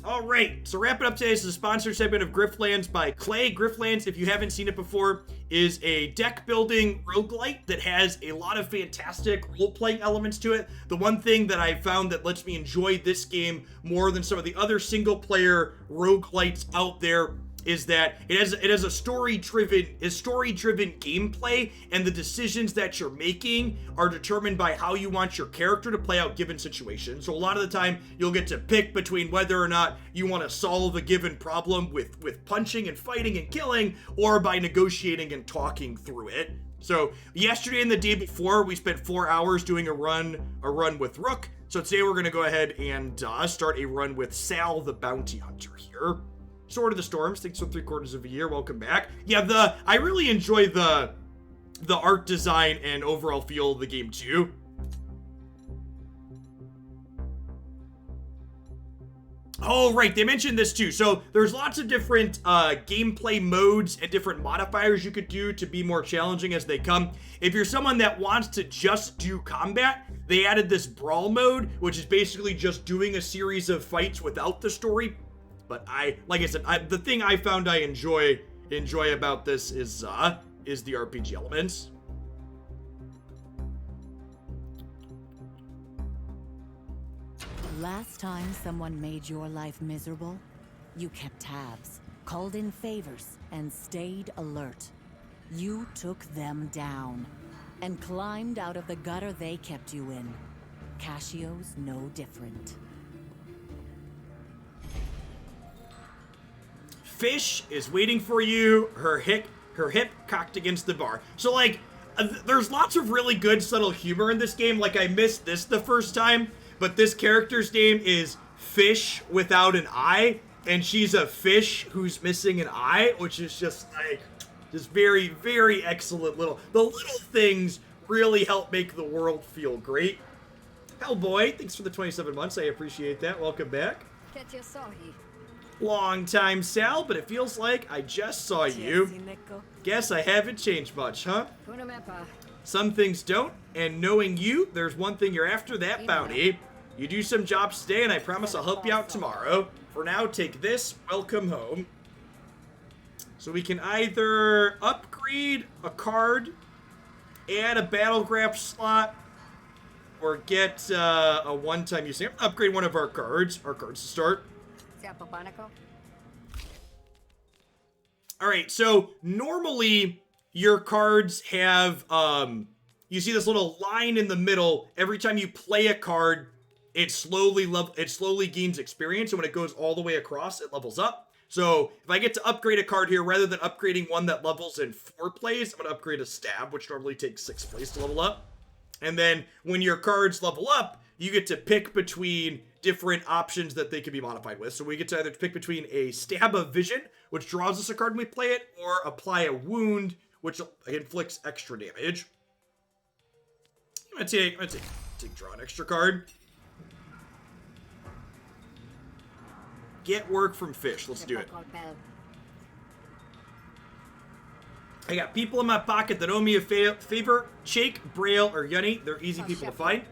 All right, so wrapping up today, this is a sponsored segment of Griftlands by Clay. Griftlands, if you haven't seen it before, is a deck building roguelite that has a lot of fantastic role-playing elements to it. The one thing that I found that lets me enjoy this game more than some of the other single-player roguelites out there is that it has a story-driven gameplay, and the decisions that you're making are determined by how you want your character to play out given situations. So a lot of the time, you'll get to pick between whether or not you want to solve a given problem with punching and fighting and killing, or by negotiating and talking through it. So yesterday and the day before, we spent 4 hours doing a run with Rook. So today we're going to go ahead and start a run with Sal the Bounty Hunter here. Sword of the Storms, thanks for 3/4 of a year. Welcome back. Yeah, I really enjoy the art design and overall feel of the game too. Oh, right, they mentioned this too. So there's lots of different gameplay modes and different modifiers you could do to be more challenging as they come. If you're someone that wants to just do combat, they added this brawl mode, which is basically just doing a series of fights without the story. But like I said, the thing I found I enjoy about this is the RPG elements. Last time someone made your life miserable, you kept tabs, called in favors, and stayed alert. You took them down and climbed out of the gutter they kept you in. Cassio's no different. Fish is waiting for you, her hip cocked against the bar. So, like, there's lots of really good subtle humor in this game. Like, I missed this the first time, but this character's name is Fish without an eye, and she's a fish who's missing an eye, which is just, like, just very, very excellent the little things really help make the world feel great. Hellboy, thanks for the 27 months. I appreciate that. Welcome back. Long time, Sal, but it feels like I just saw you. Guess I haven't changed much, huh? Some things don't, and knowing you, there's one thing you're after, that bounty. You do some jobs today, and I promise I'll help you out tomorrow. For now, take this. Welcome home. So we can either upgrade a card, add a battlegraph slot, or get a one-time use. Upgrade one of our cards to start. Alright, so normally your cards have, you see this little line in the middle. Every time you play a card, it slowly gains experience, and when it goes all the way across, it levels up. So if I get to upgrade a card here, rather than upgrading one that levels in 4 plays, I'm going to upgrade a stab, which normally takes 6 plays to level up. And then when your cards level up, you get to pick between different options that they can be modified with. So we get to either pick between a Stab of Vision, which draws us a card when we play it, or apply a wound, which inflicts extra damage. I'm gonna take draw an extra card. Get work from Fish. Let's do it. I got people in my pocket that owe me a favor. Chake, Braille, or Yunny. They're easy people to find.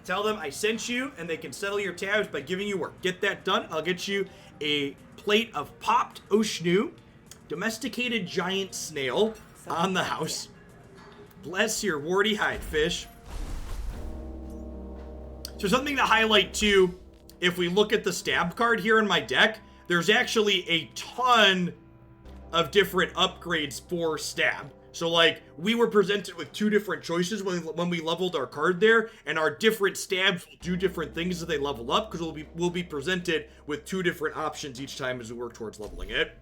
Tell them I sent you, and they can settle your tabs by giving you work. Get that done. I'll get you a plate of popped Oshnu, domesticated giant snail on the house. Bless your warty hide, Fish. So something to highlight too, if we look at the stab card here in my deck, there's actually a ton of different upgrades for stab. So, like, we were presented with 2 different choices when we leveled our card there, and our different stabs will do different things as they level up, because we'll be presented with 2 different options each time as we work towards leveling it.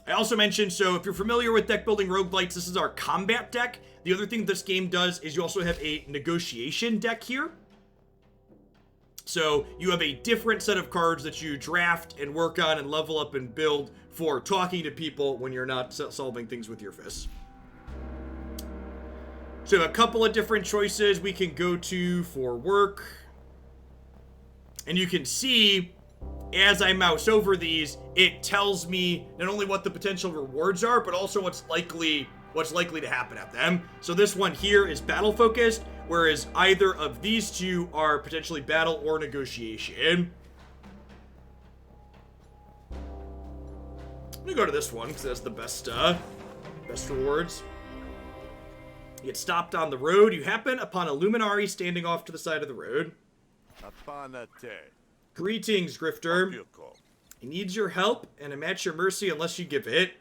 I also mentioned, so if you're familiar with deck building roguelites, this is our combat deck. The other thing this game does is you also have a negotiation deck here. So you have a different set of cards that you draft and work on and level up and build for talking to people when you're not solving things with your fists. So a couple of different choices we can go to for work. And you can see, as I mouse over these, it tells me not only what the potential rewards are, but also what's likely to happen at them. So this one here is battle focused, whereas either of these two are potentially battle or negotiation. I'm gonna go to this one because that's the best rewards. You get stopped on the road. You happen upon a luminary standing off to the side of the road. Greetings, Grifter. He needs your help, and I'm at your mercy unless you give it.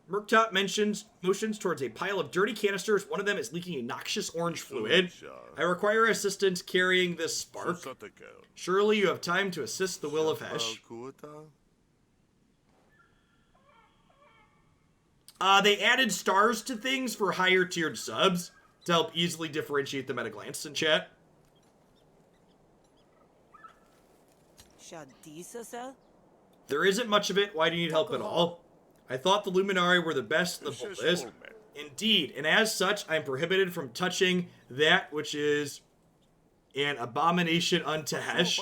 Murktop motions towards a pile of dirty canisters. One of them is leaking a noxious orange fluid. I require assistance carrying this spark. Surely you have time to assist the will of Hesh. They added stars to things for higher tiered subs to help easily differentiate them at a glance in chat. There isn't much of it. Why do you need help at all? I thought the Luminari were the best in the boldest. Indeed, and as such, I am prohibited from touching that which is an abomination unto Hesh.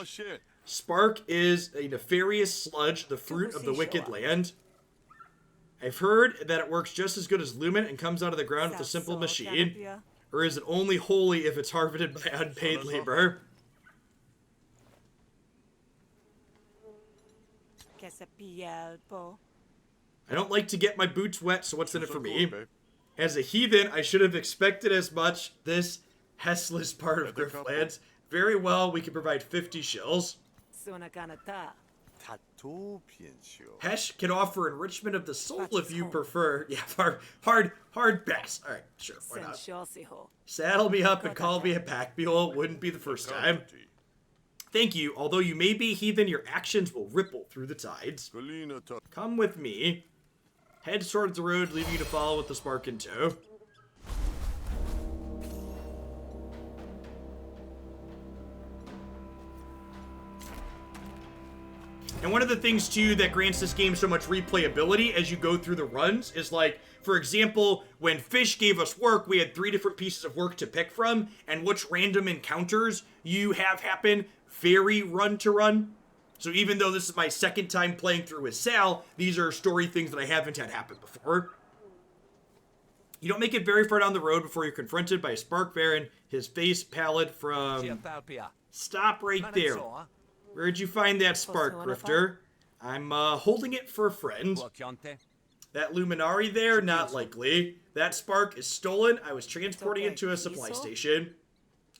Spark is a nefarious sludge, the fruit of the wicked land. I've heard that it works just as good as Lumen and comes out of the ground with a simple machine. Or is it only holy if it's harvested by unpaid labor? I don't like to get my boots wet, so what's in it for me? As a heathen, I should have expected as much. This Hessless part of Griftlands. Very well, we can provide 50 shills. Hesh can offer enrichment of the soul if you prefer. Yeah, hard pass. Alright, sure, why not? Saddle me up and call me a pack mule. Wouldn't be the first time. Thank you. Although you may be heathen, your actions will ripple through the tides. Come with me. Head towards the road, leaving you to follow with the spark in tow. And one of the things, too, that grants this game so much replayability as you go through the runs is, like, for example, when Fish gave us work, we had 3 different pieces of work to pick from, and which random encounters you have happen vary run to run. So even though this is my second time playing through with Sal, these are story things that I haven't had happen before. You don't make it very far down the road before you're confronted by a Spark Baron, his face pallid from... Stop right there. Where'd you find that spark, Grifter? I'm holding it for a friend. That Luminari there? Not likely. That spark is stolen. I was transporting it to a supply station.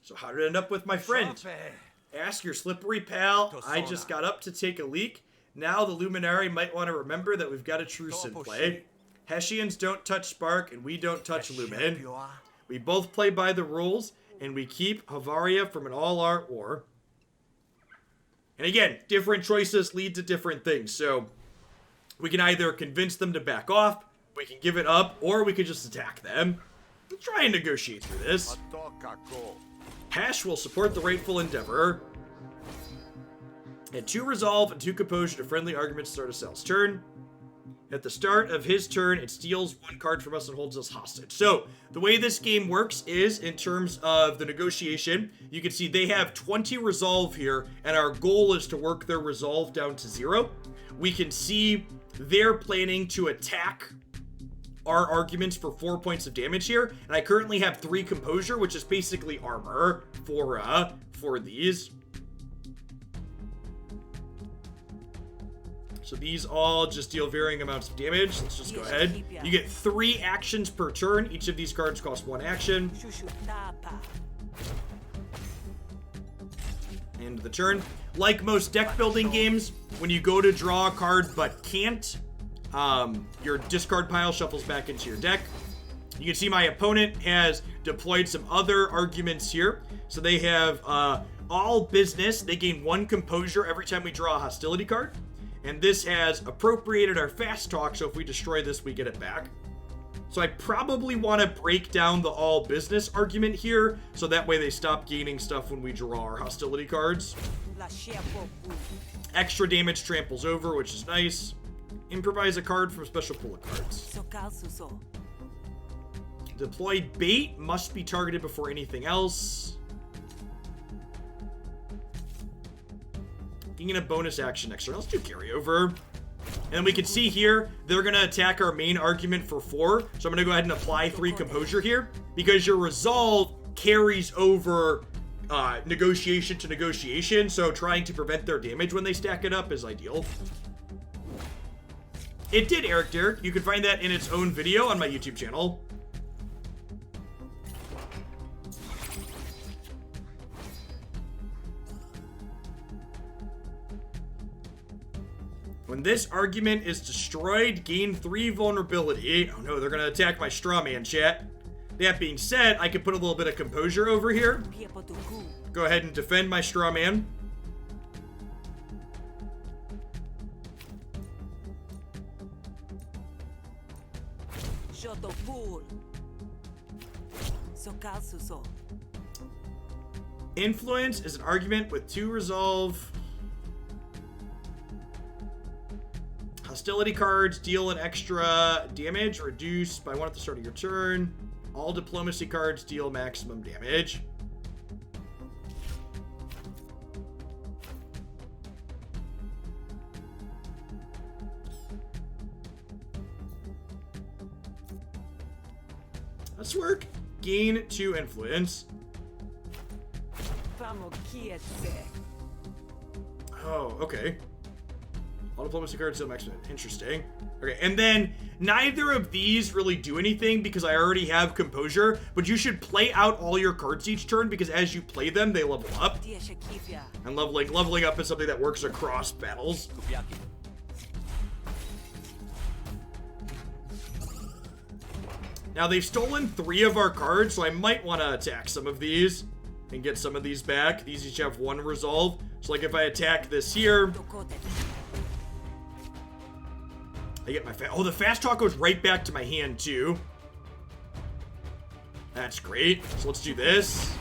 So how did it end up with my friend? Ask your slippery pal. I just got up to take a leak. Now the Luminari might want to remember that we've got a truce in play. Hessians don't touch Spark, and we don't touch Lumen. We both play by the rules, and we keep Havaria from an all-out war. And again, different choices lead to different things. So we can either convince them to back off, we can give it up, or we could just attack them. We'll try and negotiate through this. Hash will support the rightful endeavor. And 2 resolve and 2 composure to friendly arguments start a Sal's turn. At the start of his turn, it steals 1 card from us and holds us hostage. So, the way this game works is, in terms of the negotiation, you can see they have 20 resolve here, and our goal is to work their resolve down to 0. We can see they're planning to attack our arguments for 4 points of damage here, and I currently have 3 composure, which is basically armor for these. So these all just deal varying amounts of damage. Let's just go ahead. You get 3 actions per turn. Each of these cards cost 1 action. End of the turn. Like most deck building games, when you go to draw a card but can't, your discard pile shuffles back into your deck. You can see my opponent has deployed some other arguments here. So they have all business. They gain 1 composure every time we draw a hostility card. And this has appropriated our fast talk, so if we destroy this, we get it back. So I probably want to break down the all business argument here, so that way they stop gaining stuff when we draw our hostility cards. Extra damage tramples over, which is nice. Improvise a card from special pool of cards. Deployed bait must be targeted before anything else. Getting a bonus action next turn. Let's do carryover. And then we can see here, they're going to attack our main argument for 4. So I'm going to go ahead and apply 3 composure here. Because your resolve carries over negotiation to negotiation. So trying to prevent their damage when they stack it up is ideal. It did, Eric Derek. You can find that in its own video on my YouTube channel. When this argument is destroyed, gain 3 vulnerability. Oh no, they're gonna attack my straw man, chat. That being said, I could put a little bit of composure over here. Go ahead and defend my straw man. Influence is an argument with 2 resolve. Hostility cards deal an extra damage, reduced by 1 at the start of your turn. All diplomacy cards deal maximum damage. Let's work. Gain 2 influence. Oh, okay. All diplomacy cards deal maximum. Interesting. Okay, and then neither of these really do anything because I already have composure, but you should play out all your cards each turn because as you play them, they level up. And leveling up is something that works across battles. Now they've stolen 3 of our cards, so I might want to attack some of these and get some of these back. These each have 1 resolve. So like if I attack this here, I get my the fast talk goes right back to my hand too. That's great. So let's do this.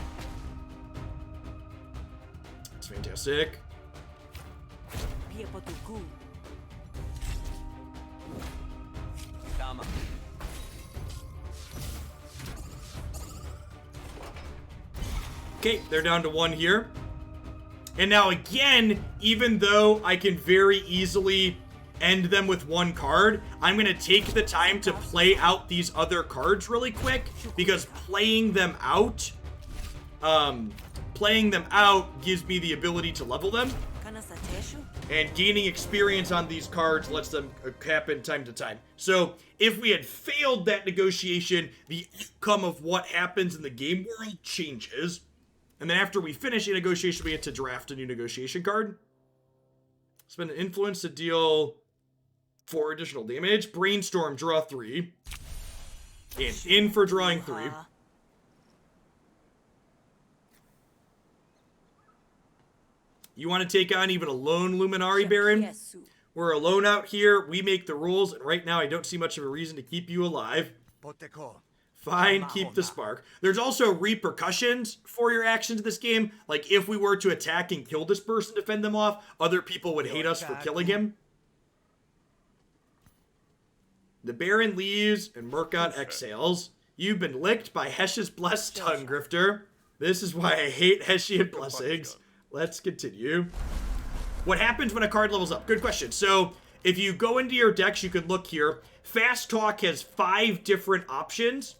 That's fantastic. Okay, they're down to 1 here. And now again, even though I can very easily end them with 1 card, I'm going to take the time to play out these other cards really quick because playing them out gives me the ability to level them. And gaining experience on these cards lets them happen time to time. So if we had failed that negotiation, the outcome of what happens in the game world changes. And then after we finish a negotiation, we get to draft a new negotiation card. Spend an influence to deal 4 additional damage. Brainstorm, draw 3. And in for drawing 3. You want to take on even a lone Luminari Baron? We're alone out here. We make the rules, and right now I don't see much of a reason to keep you alive. Fine, keep the spark. There's also repercussions for your actions in this game. Like, if we were to attack and kill this person to fend them off, other people would hate us for killing him. The Baron leaves, and Murkot exhales. You've been licked by Hesh's blessed tongue, Grifter. This is why I hate Hessian blessings. Let's continue. What happens when a card levels up? Good question. So, if you go into your decks, you could look here. Fast Talk has 5 different options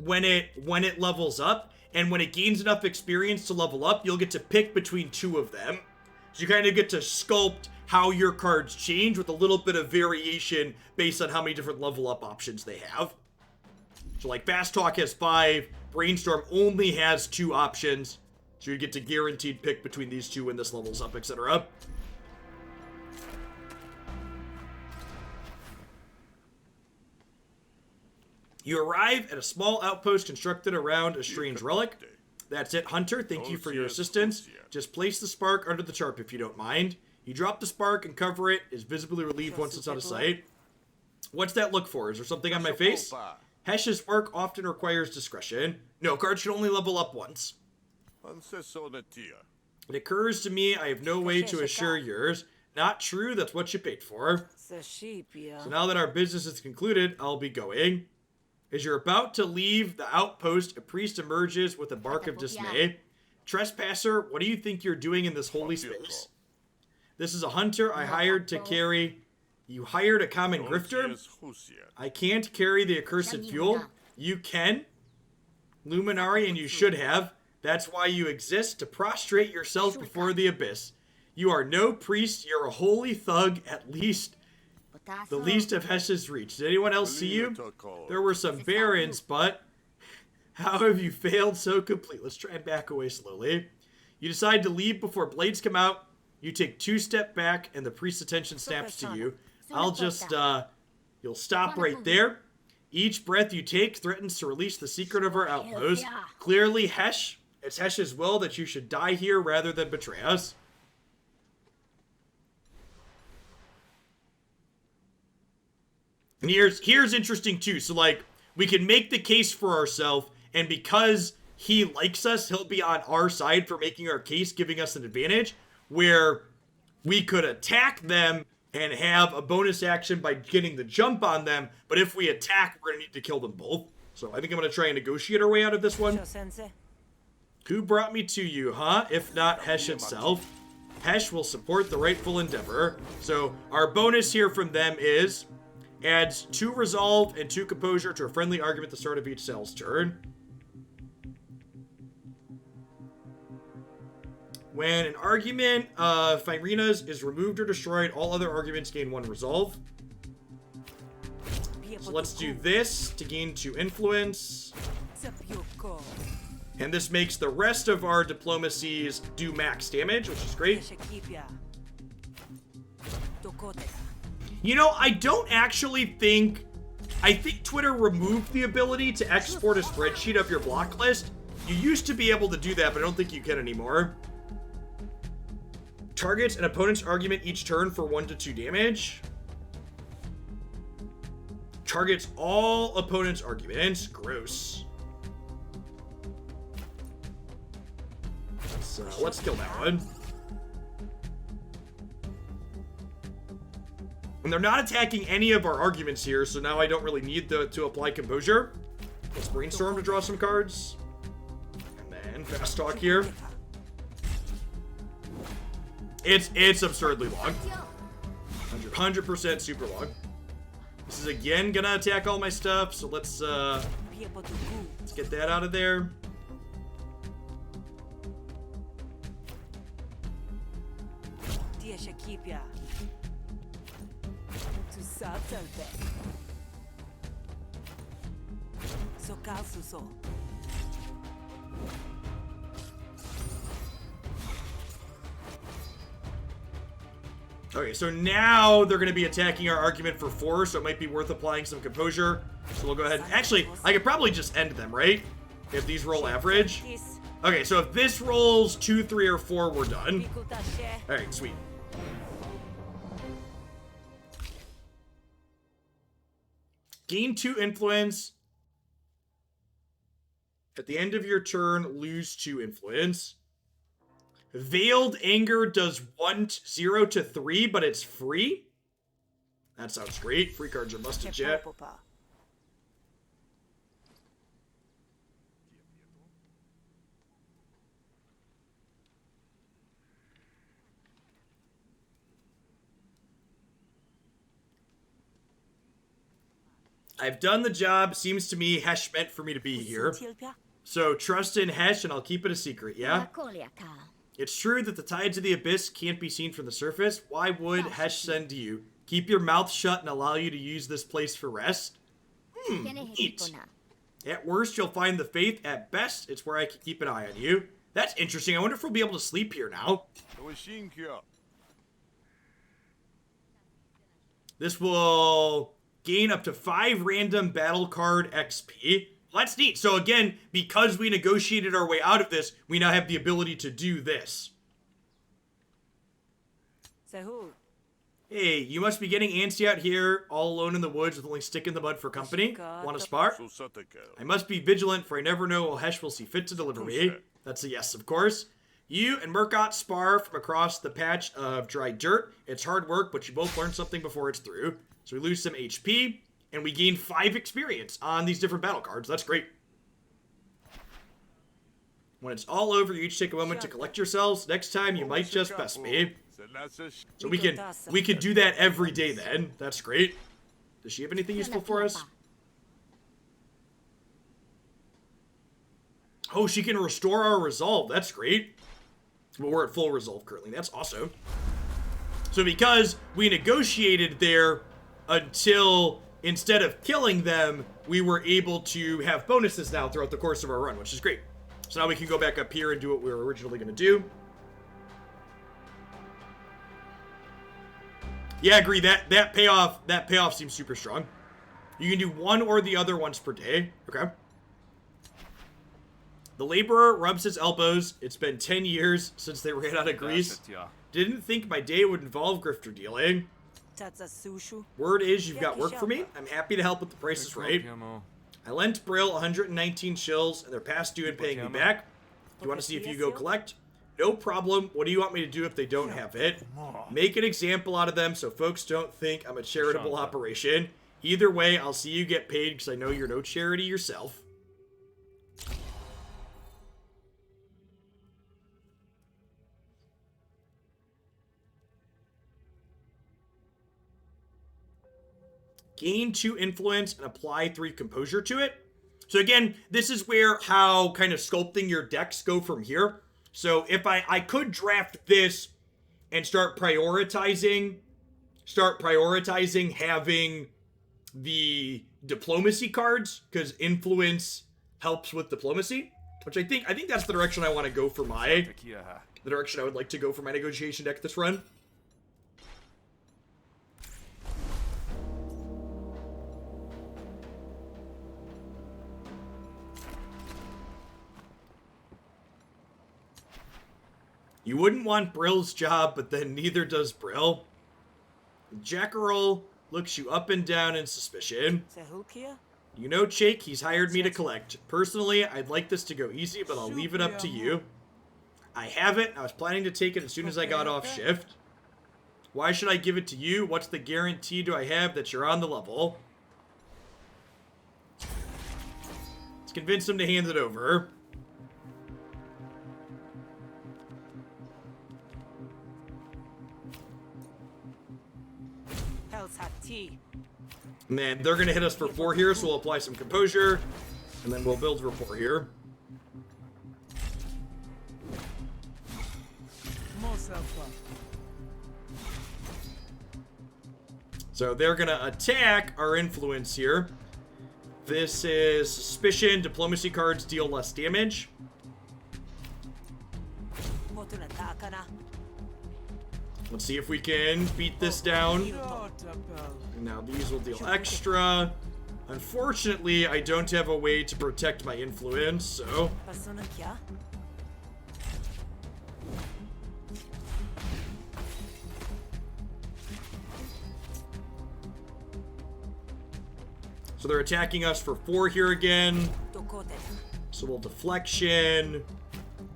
when it levels up, and when it gains enough experience to level up, you'll get to pick between 2 of them. So you kind of get to sculpt how your cards change with a little bit of variation based on how many different level up options they have. So like Fast Talk has 5, Brainstorm only has 2 options, so you get to guaranteed pick between these 2 when this levels up, etc. You arrive at a small outpost constructed around a strange relic. That's it, Hunter. Thank you for your assistance. Just place the spark under the tarp if you don't mind. You drop the spark and cover it. Is visibly relieved once it's out of sight. What's that look for? Is there something on my face? Hesh's work often requires discretion. No, cards should only level up once. It occurs to me I have no way to assure yours. Not true, that's what you paid for. So now that our business is concluded, I'll be going. As you're about to leave the outpost, a priest emerges with a bark of dismay. Trespasser, what do you think you're doing in this holy space? This is a hunter I hired to carry. You hired a common grifter? I can't carry the accursed fuel. You can. Luminari, and you should have. That's why you exist, to prostrate yourself before the abyss. You are no priest, you're a holy thug, at least. The least of Hesh's reach. Did anyone else see you? There were some barons, but how have you failed so complete? Let's try and back away slowly. You decide to leave before blades come out. You take 2 steps back, and the priest's attention snaps to you. I'll just, you'll stop right there. Each breath you take threatens to release the secret of our outpost. Clearly, Hesh, it's Hesh's will that you should die here rather than betray us. And here's interesting too. So like, we can make the case for ourselves, and because he likes us, he'll be on our side for making our case, giving us an advantage, where we could attack them and have a bonus action by getting the jump on them, but if we attack, we're gonna need to kill them both. So I think I'm gonna try and negotiate our way out of this one. Who brought me to you, huh? If not Hesh itself. Hesh will support the rightful endeavor. So our bonus here from them is adds 2 resolve and 2 composure to a friendly argument at the start of each cell's turn. When an argument of Firina's is removed or destroyed, all other arguments gain 1 resolve. So let's do this to gain 2 influence. And this makes the rest of our diplomacies do max damage, which is great. You know, I don't actually think... I think Twitter removed the ability to export a spreadsheet of your block list. You used to be able to do that, but I don't think you can anymore. Targets an opponent's argument each turn for 1 to 2 damage. Targets all opponent's arguments. Gross. So let's kill that one. And they're not attacking any of our arguments here, so now I don't really need to apply composure. Let's brainstorm to draw some cards. And then fast talk here. It's absurdly long. 100% super long. This is again gonna attack all my stuff, so let's get that out of there. Okay, so now they're going to be attacking our argument for 4, so it might be worth applying some composure. So we'll go ahead. Actually, I could probably just end them, right? If these roll average. Okay, so if this rolls 2, 3, or 4, we're done. Alright, sweet. Gain 2 influence. At the end of your turn, lose 2 influence. Veiled Anger does 0 to 3, but it's free. That sounds great. Free cards are busted yet. I've done the job. Seems to me Hesh meant for me to be here. So trust in Hesh and I'll keep it a secret, yeah? It's true that the tides of the abyss can't be seen from the surface. Why would Hesh send you? Keep your mouth shut and allow you to use this place for rest? Neat. At worst, you'll find the faith. At best, it's where I can keep an eye on you. That's interesting. I wonder if we'll be able to sleep here now. This will gain up to 5 random battle card XP. Well, that's neat. So again, because we negotiated our way out of this, we now have the ability to do this. Hey, you must be getting antsy out here, all alone in the woods with only stick in the mud for company. Want a spar? I must be vigilant, for I never know when Hesh will see fit to deliver me. That's a yes, of course. You and Murkot spar from across the patch of dry dirt. It's hard work, but you both learn something before it's through. So we lose some HP. And we gain 5 experience on these different battle cards. That's great. When it's all over, you each take a moment to collect yourselves. Next time, you might just best me. So we can do that every day then. That's great. Does she have anything useful for us? Oh, she can restore our resolve. That's great. But we're at full resolve currently. That's awesome. So because we negotiated there, until instead of killing them, we were able to have bonuses now throughout the course of our run, which is great. So now we can go back up here and do what we were originally going to do. Yeah, I agree. That payoff seems super strong. You can do one or the other once per day. Okay. The laborer rubs his elbows. It's been 10 years since they ran out of grease. Didn't think my day would involve grifter dealing. Word is you've got work for me. I'm happy to help with the prices right. I lent Brill 119 shills, and they're past due and paying me back. Do you want to see if you go collect? No problem. What do you want me to do if they don't have it? Make an example out of them so folks don't think I'm a charitable operation. Either way, I'll see you get paid because I know you're no charity yourself. Gain 2 influence and apply 3 composure to it. So again, this is where how kind of sculpting your decks go from here. So if I could draft this and start prioritizing having the diplomacy cards, because influence helps with diplomacy, which I think that's the direction I want to go for the direction I would like to go for my negotiation deck this run. You wouldn't want Brill's job, but then neither does Brill. Jackarol looks you up and down in suspicion. You know, Chake, he's hired me to collect. Personally, I'd like this to go easy, but I'll leave it up to you. I have it. I was planning to take it as soon as I got off shift. Why should I give it to you? What's the guarantee do I have that you're on the level? Let's convince him to hand it over. And then they're going to hit us for 4 here, so we'll apply some composure, and then we'll build rapport here. So they're going to attack our influence here. This is suspicion. Diplomacy cards deal less damage. Let's see if we can beat this down. Now these will deal extra. Unfortunately, I don't have a way to protect my influence, so... So they're attacking us for 4 here again. So we'll deflection.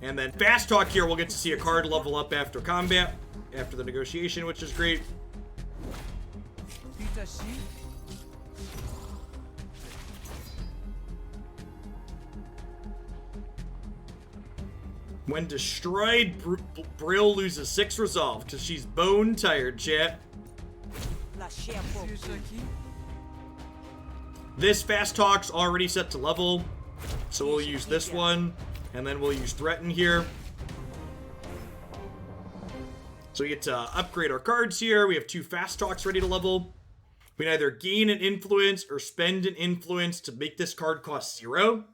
And then fast talk here, we'll get to see a card level up after combat, after the negotiation, which is great. When destroyed, Brill loses 6 resolve because she's bone tired, chat. This fast talk's already set to level, so we'll use this one, and then we'll use threaten here. So we get to upgrade our cards here. We have 2 fast talks ready to level. We can either gain an influence or spend an influence to make this card cost 0.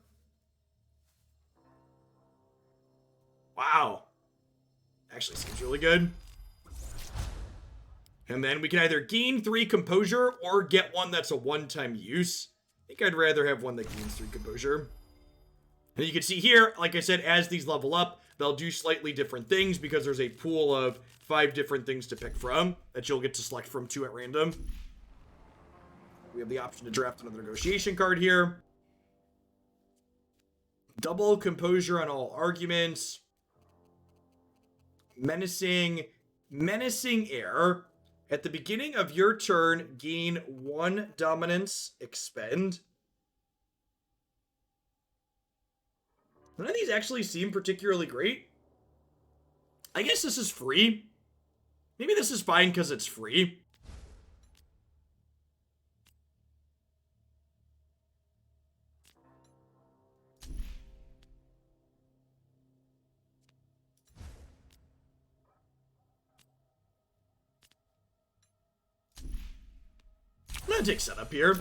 Wow. Actually seems really good. And then we can either gain 3 composure or get one that's a one-time use. I think I'd rather have one that gains 3 composure. And you can see here, like I said, as these level up, they'll do slightly different things because there's a pool of 5 different things to pick from that you'll get to select from 2 at random. We have the option to draft another negotiation card here. Double composure on all arguments. Menacing air. At the beginning of your turn, gain 1 dominance, expend. None of these actually seem particularly great. I guess this is free. Maybe this is fine because it's free. gonna take setup here.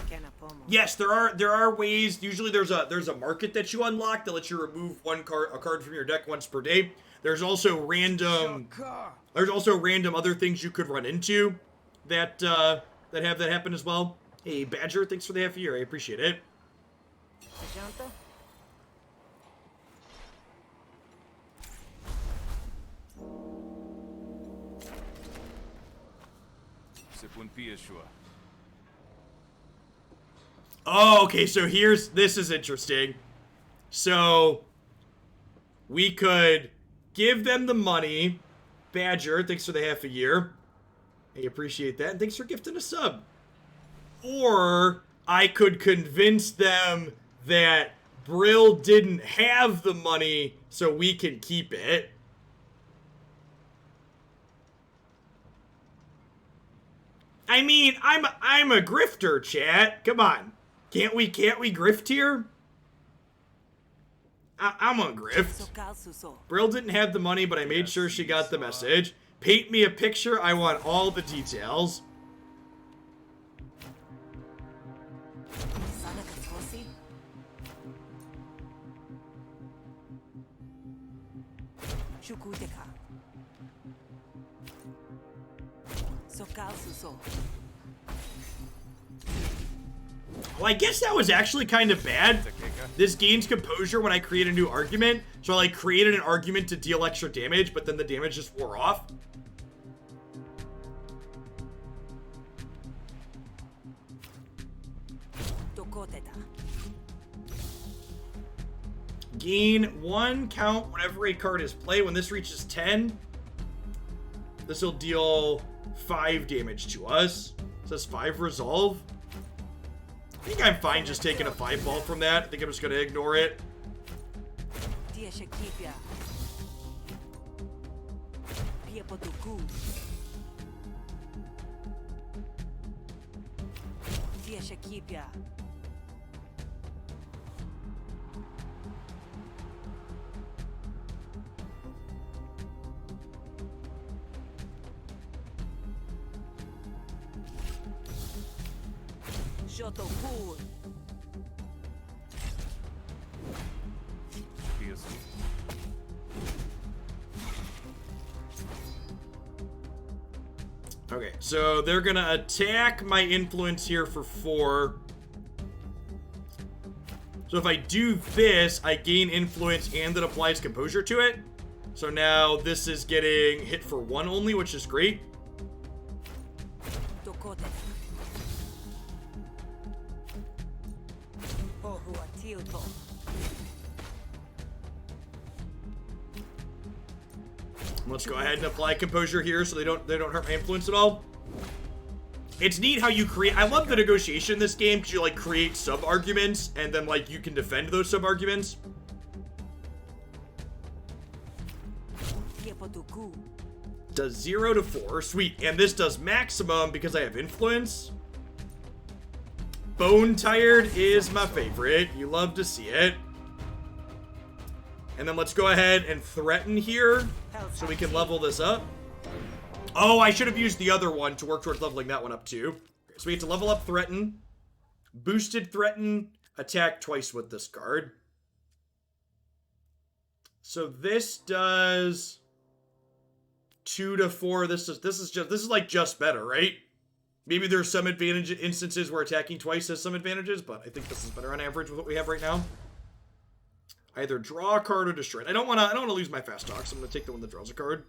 Yes, there are ways. Usually there's a market that you unlock that lets you remove a card from your deck once per day. There's also random other things you could run into that that happen as well. Hey Badger, thanks for the half a year. I appreciate it. Oh, okay, so this is interesting. So, we could give them the money. Badger, thanks for the half a year. I appreciate that, and thanks for gifting a sub. Or, I could convince them that Brill didn't have the money, so we can keep it. I mean, I'm a grifter, chat. Come on. Can't we grift here? I'm on grift. Brill didn't have the money, but I made sure she got the message. Paint me a picture. I want all the details. Well, I guess that was actually kind of bad. This gains composure when I create a new argument. So I like created an argument to deal extra damage, but then the damage just wore off. Gain 1 count whenever a card is played. When this reaches 10, this will deal 5 damage to us. It says 5 resolve. I think I'm fine just taking a 5 ball from that. I think I'm just going to ignore it. Okay, so they're gonna attack my influence here for 4. So if I do this, I gain influence and it applies composure to it. So now this is getting hit for 1 only, which is great. Let's go ahead and apply composure here so they don't hurt my influence at all. It's neat how you create. I love the negotiation in this game because you like create sub-arguments and then like you can defend those sub-arguments. Does 0 to 4. Sweet. And this does maximum because I have influence. Bone Tired is my favorite. You love to see it. And then let's go ahead and threaten here so we can level this up. Oh, I should have used the other one to work towards leveling that one up too. Okay, so we have to level up Threaten. Boosted Threaten. Attack twice with this card. So this does 2 to 4. This is like just better, right? Maybe there's some instances where attacking twice has some advantages, but I think this is better on average with what we have right now. Either draw a card or destroy it. I don't want to lose my fast talk, so I'm gonna take the one that draws a card.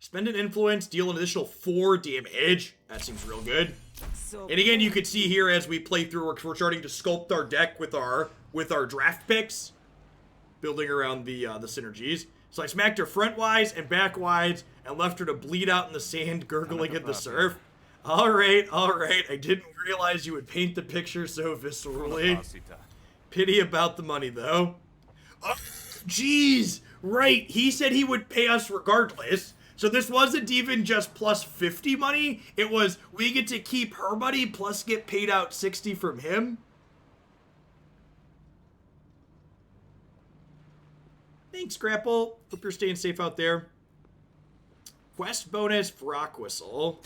Spend an influence, deal an additional 4 damage. That seems real good. And again, you can see here as we play through, we're starting to sculpt our deck with our draft picks, building around the synergies. So I smacked her frontwise and backwise and left her to bleed out in the sand, gurgling in the surf. All right. I didn't realize you would paint the picture so viscerally. Pity about the money, though. Oh, jeez. Right. He said he would pay us regardless. So this wasn't even just plus 50 money. It was we get to keep her money plus get paid out 60 from him. Thanks, Grapple. Hope you're staying safe out there. Quest bonus for Rock Whistle.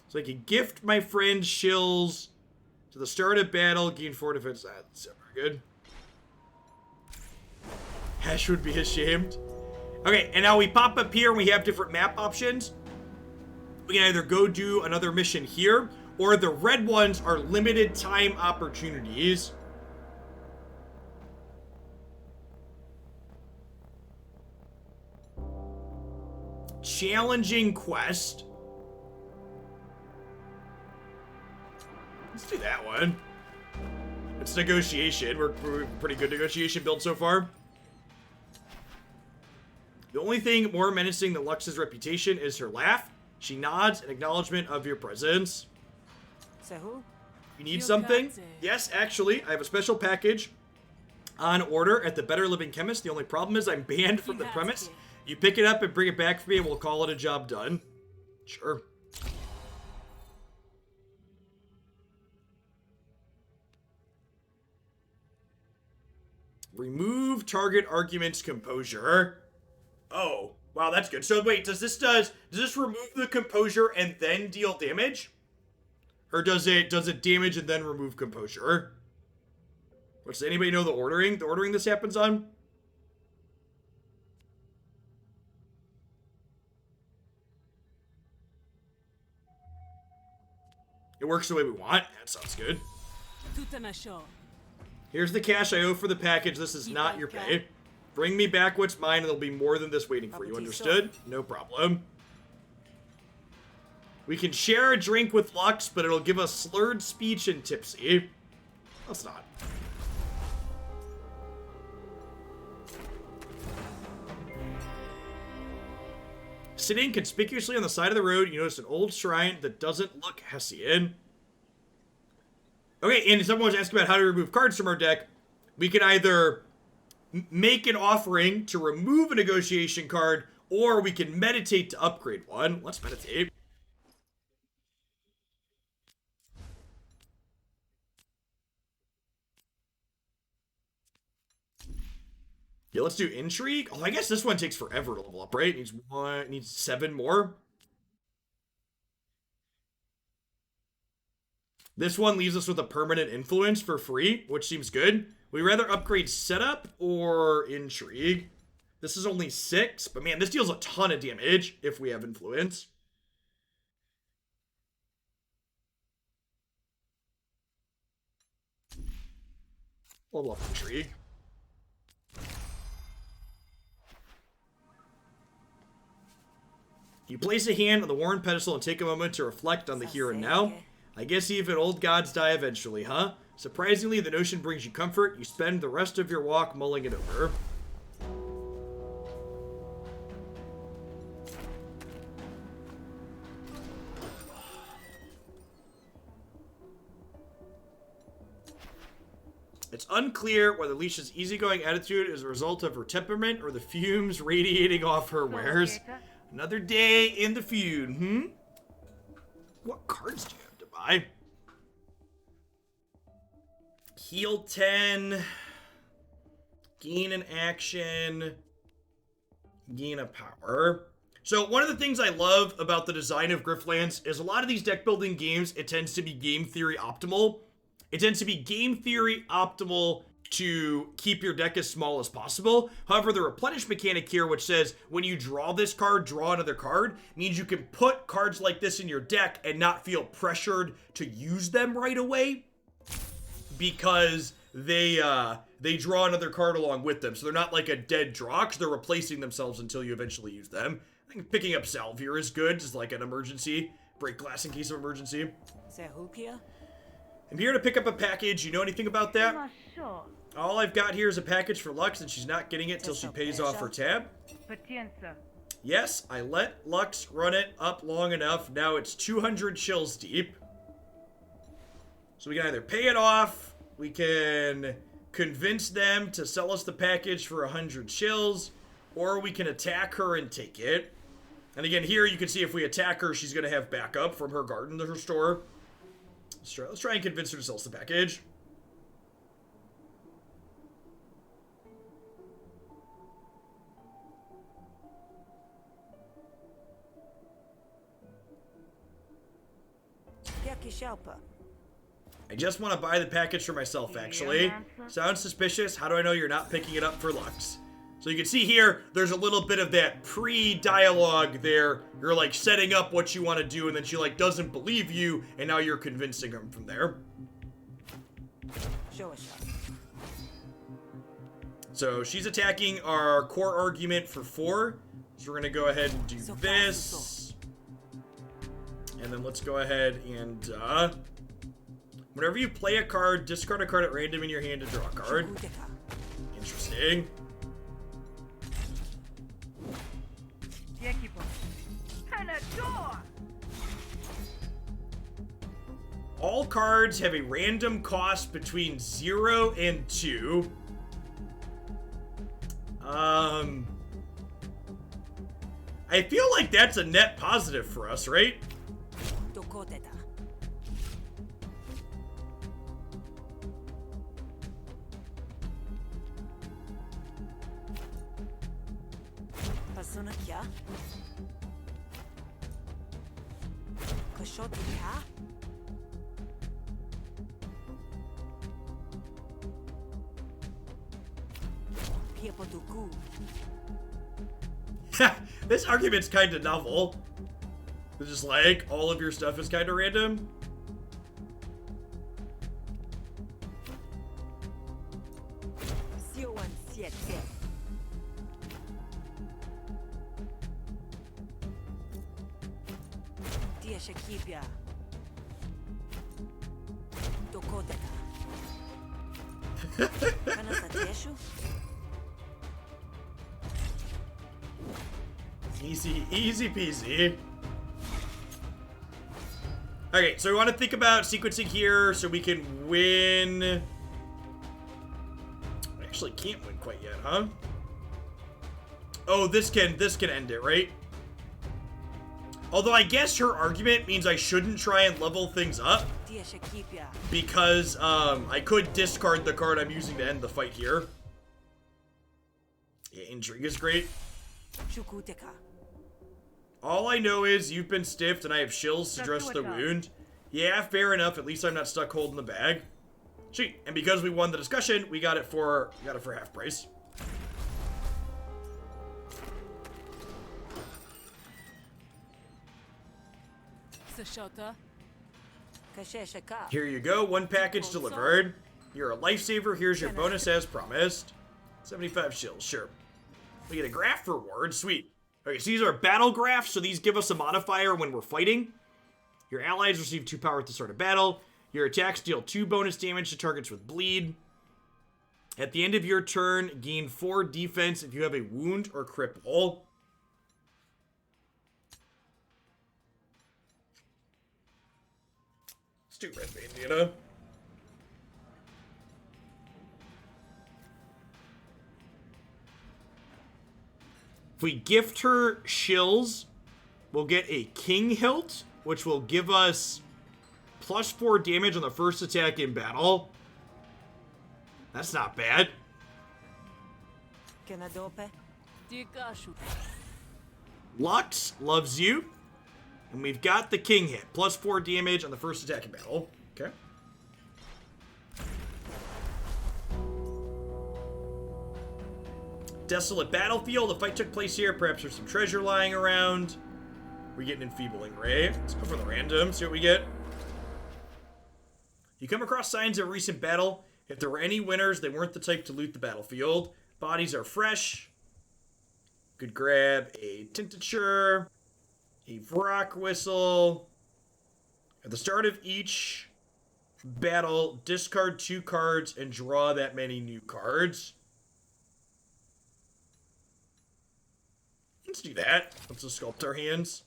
So I can gift my friend shills to the start of battle, gain 4 defense. That's very good. Hash would be ashamed. Okay, and now we pop up here and we have different map options. We can either go do another mission here, or the red ones are limited time opportunities. Challenging quest. Let's do that one. It's negotiation. We're pretty good negotiation build so far. The only thing more menacing than Lux's reputation is her laugh. She nods in acknowledgement of your presence. You need something? Yes, actually, I have a special package on order at the Better Living Chemist. The only problem is I'm banned from the premise. You pick it up and bring it back for me and we'll call it a job done. Sure. Remove target argument's composure. Oh, wow, that's good. So wait, does this remove the composure and then deal damage? Or does it damage and then remove composure? Does anybody know the ordering? The ordering this happens on? It works the way we want. That sounds good. Here's the cash I owe for the package. This is not your pay. Bring me back what's mine, and there'll be more than this waiting for you. Understood? No problem. We can share a drink with Lux, but it'll give us slurred speech and tipsy. Let's not. Sitting conspicuously on the side of the road, you notice an old shrine that doesn't look Hessian. Okay, and someone was asking about how to remove cards from our deck. We can either make an offering to remove a negotiation card, or we can meditate to upgrade one. Let's meditate. Yeah, let's do intrigue. Oh, I guess this one takes forever to level up, right? It needs 7 more. This one leaves us with a permanent influence for free, which seems good. Would we rather upgrade setup or intrigue? This is only 6, but man, this deals a ton of damage if we have influence. Level up intrigue. You place a hand on the worn pedestal and take a moment to reflect on the here and now. I guess even old gods die eventually, huh? Surprisingly, the notion brings you comfort. You spend the rest of your walk mulling it over. It's unclear whether Leisha's easygoing attitude is a result of her temperament or the fumes radiating off her wares. Another day in the feud, What cards do you have to buy? Heal 10. Gain an action. Gain a power. So one of the things I love about the design of Griftlands is a lot of these deck building games, it tends to be game theory optimal. It tends to be game theory optimal to keep your deck as small as possible. However, the replenish mechanic here, which says when you draw this card, draw another card, means you can put cards like this in your deck and not feel pressured to use them right away because they draw another card along with them. So they're not like a dead draw because they're replacing themselves until you eventually use them. I think picking up Salve here is good, just like an emergency. Break glass in case of emergency. I'm here to pick up a package. You know anything about that? All I've got here is a package for Lux, and she's not getting it till she pays off her tab. Yes, I let Lux run it up long enough. Now it's 200 chills deep. So we can either pay it off, we can convince them to sell us the package for 100 chills, or we can attack her and take it. And again, here you can see if we attack her, she's going to have backup from her garden to her store. Let's try and convince her to sell us the package. I just want to buy the package for myself, actually. Sounds suspicious. How do I know you're not picking it up for Lux? So you can see here, there's a little bit of that pre-dialogue there. You're like setting up what you want to do, and then she like doesn't believe you, and now you're convincing him from there. So she's attacking our core argument for 4. So we're gonna go ahead and do this. And then let's go ahead and whenever you play a card, discard a card at random in your hand to draw a card. Interesting. All cards have a random cost between 0 and 2. I feel like that's a net positive for us, right? This argument's kind of novel. It's just like, all of your stuff is kind of random. Easy peasy. Okay, so we want to think about sequencing here so we can win. We actually can't win quite yet, huh? Oh, this can end it, right? Although I guess her argument means I shouldn't try and level things up, because I could discard the card I'm using to end the fight here. Yeah, intrigue is great. All I know is you've been stiffed and I have shills to dress the wound. Yeah, fair enough. At least I'm not stuck holding the bag. Sweet. And because we won the discussion, we got it for half price. Here you go. 1 package delivered. You're a lifesaver. Here's your bonus as promised. 75 shills. Sure. We get a graph reward. Sweet. Okay, so these are battle graphs, so these give us a modifier when we're fighting. Your allies receive 2 power at the start of battle. Your attacks deal 2 bonus damage to targets with bleed. At the end of your turn, gain 4 defense if you have a wound or cripple. Let's do red bandana. If we gift her shills, we'll get a king hilt, which will give us +4 damage on the first attack in battle. That's not bad. Lux loves you. And we've got the king hit. +4 damage on the first attack in battle. Okay. Desolate battlefield. The fight took place here. Perhaps there's some treasure lying around. We're getting enfeebling ray. Let's go for the random. See what we get. You come across signs of a recent battle. If there were any winners, they weren't the type to loot the battlefield. Bodies are fresh. Could grab a tincture, a Vrock whistle. At the start of each battle, discard 2 cards and draw that many new cards. Let's do that. Let's just sculpt our hands.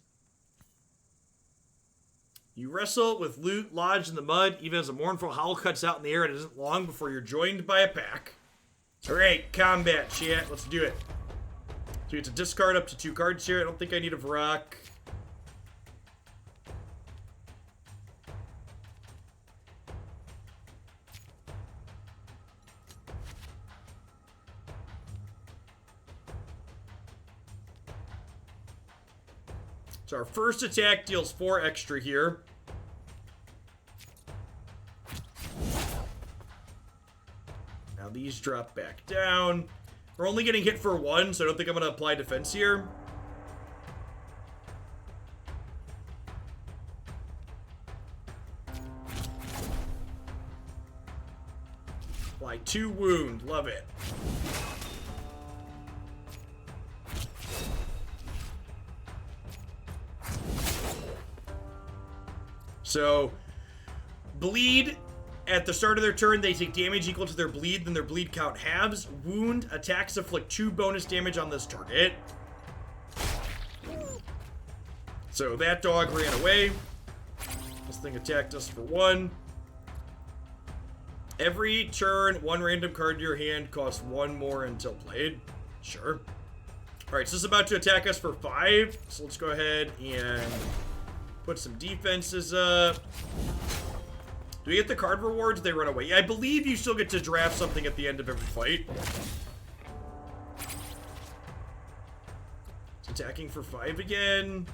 You wrestle with loot lodged in the mud, even as a mournful howl cuts out in the air. It isn't long before you're joined by a pack. Alright, combat, chat. Let's do it. So you have to discard up to 2 cards here. I don't think I need a Vrock. So our first attack deals 4 extra here. these drop back down. We're only getting hit for 1, so I don't think I'm going to apply defense here. Apply 2 wound. Love it. So, bleed. At the start of their turn, they take damage equal to their bleed, then their bleed count halves. Wound, attacks inflict 2 bonus damage on this target. So that dog ran away. This thing attacked us for 1. Every turn, 1 random card in your hand costs 1 more until played. Sure. Alright, so this is about to attack us for 5. So let's go ahead and put some defenses up. Do we get the card rewards? They run away. Yeah, I believe you still get to draft something at the end of every fight. It's attacking for 5 again.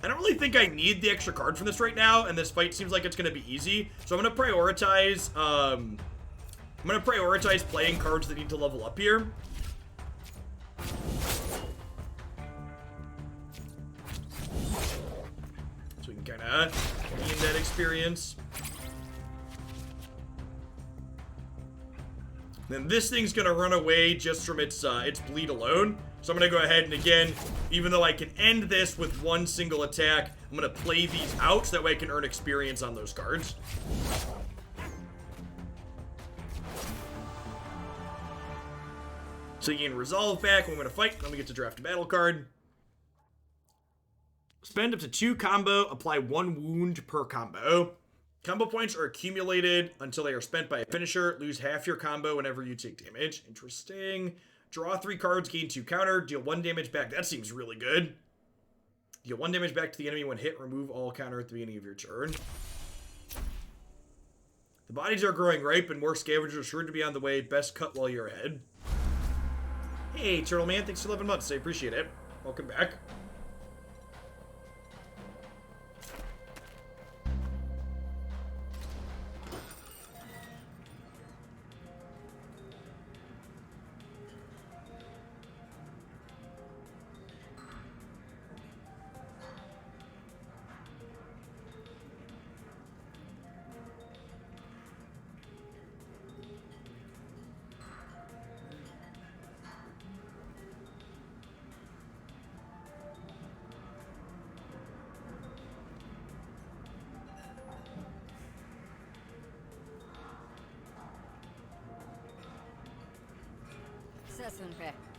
I don't really think I need the extra card from this right now, and this fight seems like it's going to be easy. So I'm going to prioritize, playing cards that need to level up here. So we can kind of gain that experience. Then this thing's going to run away just from its bleed alone. So I'm going to go ahead and again, even though I can end this with 1 single attack, I'm going to play these out so that way I can earn experience on those cards. So you gain resolve back when we're going to fight. Then we get to draft a battle card. Spend up to 2 combo, apply 1 wound per combo. Combo points are accumulated until they are spent by a finisher. Lose half your combo whenever you take damage. Interesting. Draw 3 cards, gain 2 counter, deal 1 damage back. That seems really good. Deal 1 damage back to the enemy when hit. Remove all counter at the beginning of your turn. The bodies are growing ripe and more scavengers are sure to be on the way. Best cut while you're ahead. Hey, Turtle Man. Thanks for 11 months. I appreciate it. Welcome back.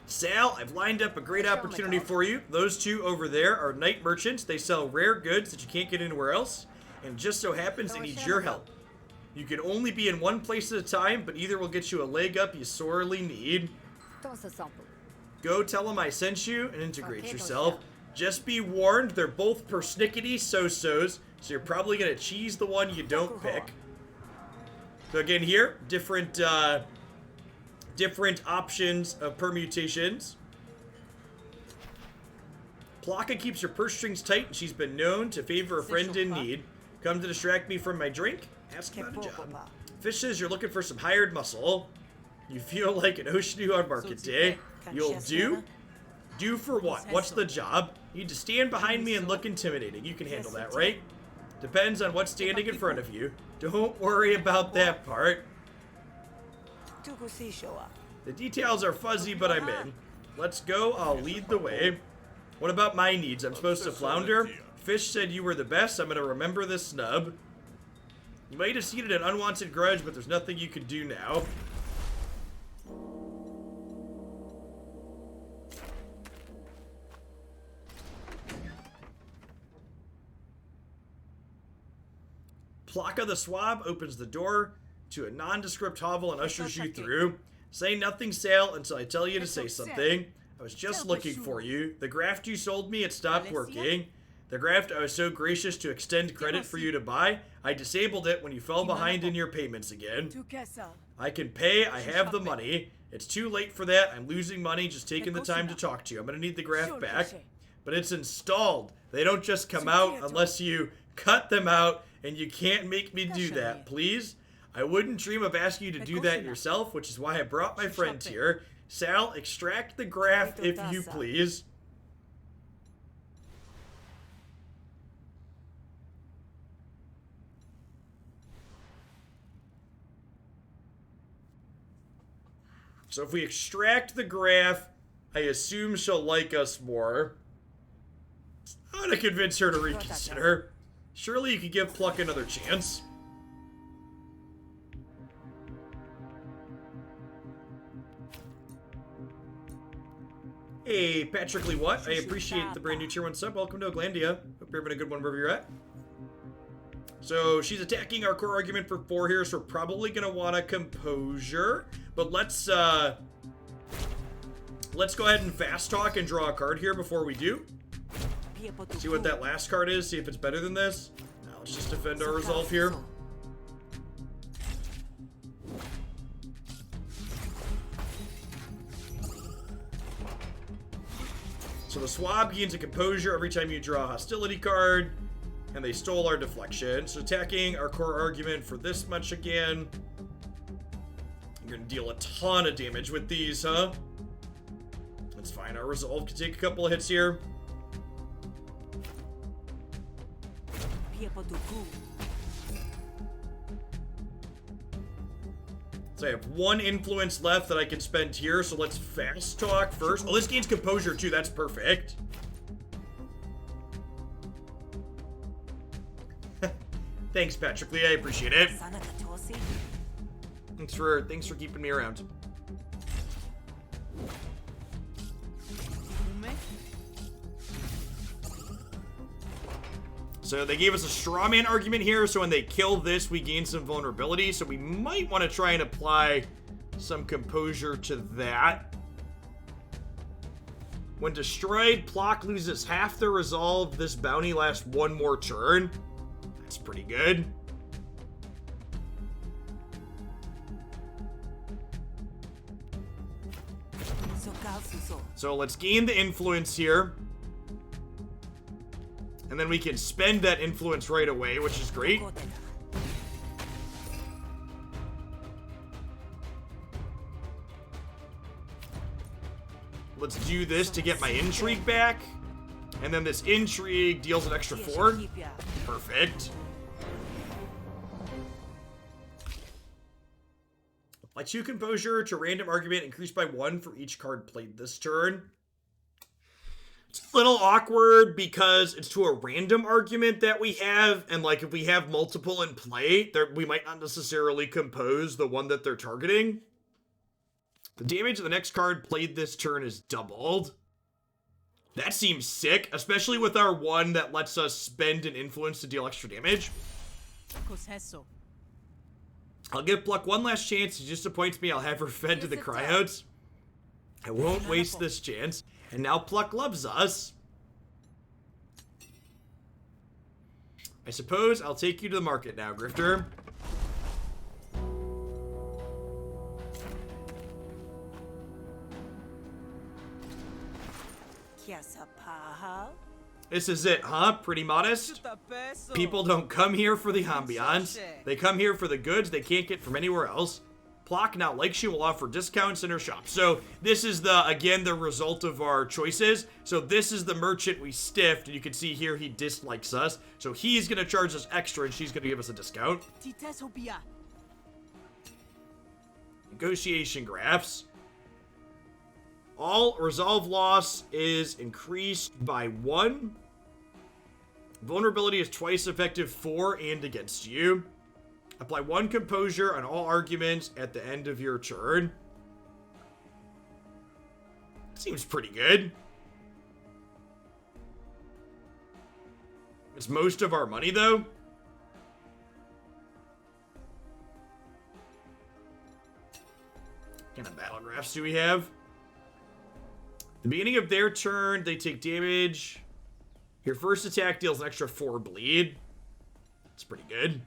Sal, I've lined up a great opportunity for you. Those 2 over there are night merchants. They sell rare goods that you can't get anywhere else. And just so happens they need your help. You can only be in one place at a time, but either will get you a leg up you sorely need. Go tell them I sent you and integrate yourself. Just be warned, they're both persnickety so-sos, so you're probably going to cheese the one you don't pick. So again here, different options of permutations. Plaka keeps your purse strings tight, and she's been known to favor a friend in need. Come to distract me from my drink? Ask about a job. Fish says you're looking for some hired muscle. You feel like an Oshinu on market day. You'll do? Do for what? What's the job? You need to stand behind me and look intimidating. You can handle that, right? Depends on what's standing in front of you. Don't worry about that part. The details are fuzzy, but I'm in. Let's go. I'll lead the way. What about my needs? I'm supposed to flounder? Fish said you were the best. I'm going to remember this snub. You might have seeded an unwanted grudge, but there's nothing you can do now. Plaka the Swab opens the door to a nondescript hovel and ushers you through. Say nothing, Sale, until I tell you to say something. I was just looking for you. The graft you sold me, it stopped working. The graft I was so gracious to extend credit for you to buy, I disabled it when you fell behind in your payments again. I can pay, I have the money. It's too late for that, I'm losing money just taking the time to talk to you. I'm gonna need the graft back. But it's installed. They don't just come out unless you Cut them out, and you can't make me do that, please. I wouldn't dream of asking you to do that yourself, which is why I brought my friends here. Sal, extract the graph if you please. So if we extract the graph, I assume she'll like us more. I'm gonna convince her to reconsider. Surely you could give Pluck another chance. Hey, Patrick Lee, what? I appreciate the brand new tier 1 sub. Welcome to Oglandia. Hope you're having a good one wherever you're at. So she's attacking our core argument for 4 here, so we're probably gonna want a composure. But let's go ahead and fast talk and draw a card here before we do. See what that last card is, see if it's better than this. Now let's just defend our resolve here. So the swab gains a composure every time you draw a hostility card, and they stole our deflection. So attacking our core argument for this much again. You're gonna deal a ton of damage with these, huh? That's fine, our resolve can take a couple of hits here. So I have 1 influence left that I can spend here, so let's fast talk first. Oh, this gains composure too, that's perfect. Thanks, Patrick Lee, I appreciate it. Thanks for keeping me around. So they gave us a straw man argument here, so when they kill this, we gain some vulnerability, so we might want to try and apply some composure to that. When destroyed, Plock loses half their resolve. This bounty lasts 1 more turn. That's pretty good. So let's gain the influence here. And then we can spend that influence right away, which is great. Let's do this to get my intrigue back. And then this intrigue deals an extra 4. Perfect. Apply 2 composure to random argument, increased by 1 for each card played this turn. It's a little awkward because it's to a random argument that we have, and like if we have multiple in play, we might not necessarily compose the one that they're targeting. The damage of the next card played this turn is doubled. That seems sick, especially with our one that lets us spend an influence to deal extra damage. I'll give Pluck one last chance. He disappoints me. I'll have her fed to the cryouts. I won't waste this chance. And now Pluck loves us. I suppose I'll take you to the market now, Grifter. This is it, huh? Pretty modest? People don't come here for the ambiance. They come here for the goods they can't get from anywhere else. Plock now likes you, will offer discounts in her shop. So this is again the result of our choices. So this is the merchant we stiffed, and you can see here he dislikes us. So he's gonna charge us extra and she's gonna give us a discount. Negotiation graphs. All resolve loss is increased by 1. Vulnerability is twice effective for and against you. Apply 1 composure on all arguments at the end of your turn. Seems pretty good. It's most of our money, though. What kind of battle graphs do we have? The beginning of their turn, they take damage. Your first attack deals an extra 4 bleed. It's pretty good.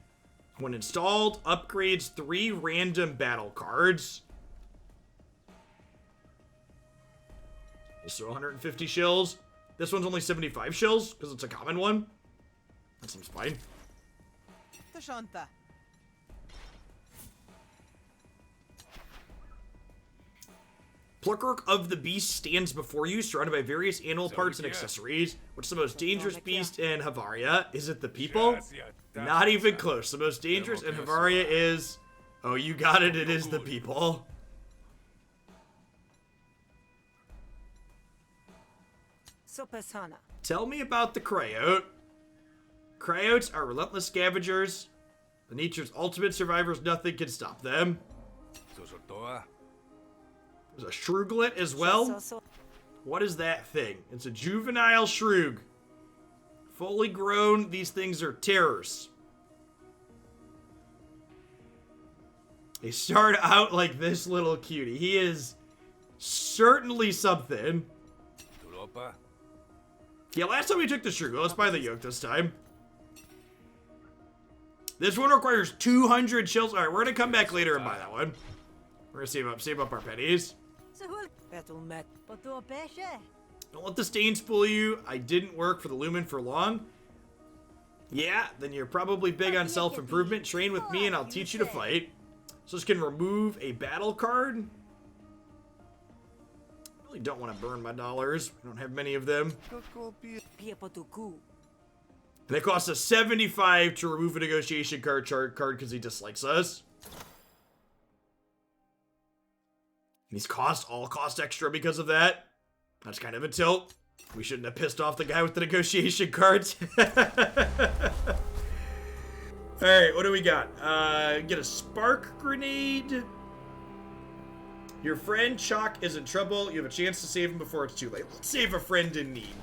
When installed, upgrades 3 random battle cards. So 150 shills. This one's only 75 shills because it's a common one. That seems fine. Tashanta. Plucker of the Beast stands before you, surrounded by various animal parts and accessories. What's the most dangerous beast in Havaria? Is it the people? Not even close. The most dangerous in Havaria is... Oh, you got it. It is the people. Sopasana. Tell me about the Cryote. Cryotes are relentless scavengers. The nature's ultimate survivors. Nothing can stop them. There's a Shruglet as well. What is that thing? It's a juvenile Shrug. Fully grown, these things are terrors. They start out like this little cutie. He is certainly something. Yeah, last time we took the Shruglet. Let's buy the yoke this time. This one requires 200 shells. Alright, we're gonna come back later and buy that one. We're gonna save up our pennies. Don't let the stains fool you. I didn't work for the Lumen for long. Yeah, then you're probably big on self-improvement. Train with me and I'll teach you to fight. So this can remove a battle card. I really don't want to burn my dollars. We don't have many of them. And it costs us 75 to remove a negotiation card because he dislikes us. These all cost extra because of that. That's kind of a tilt. We shouldn't have pissed off the guy with the negotiation cards. Alright, what do we got? Get a spark grenade. Your friend Chalk is in trouble. You have a chance to save him before it's too late. Let's save a friend in need.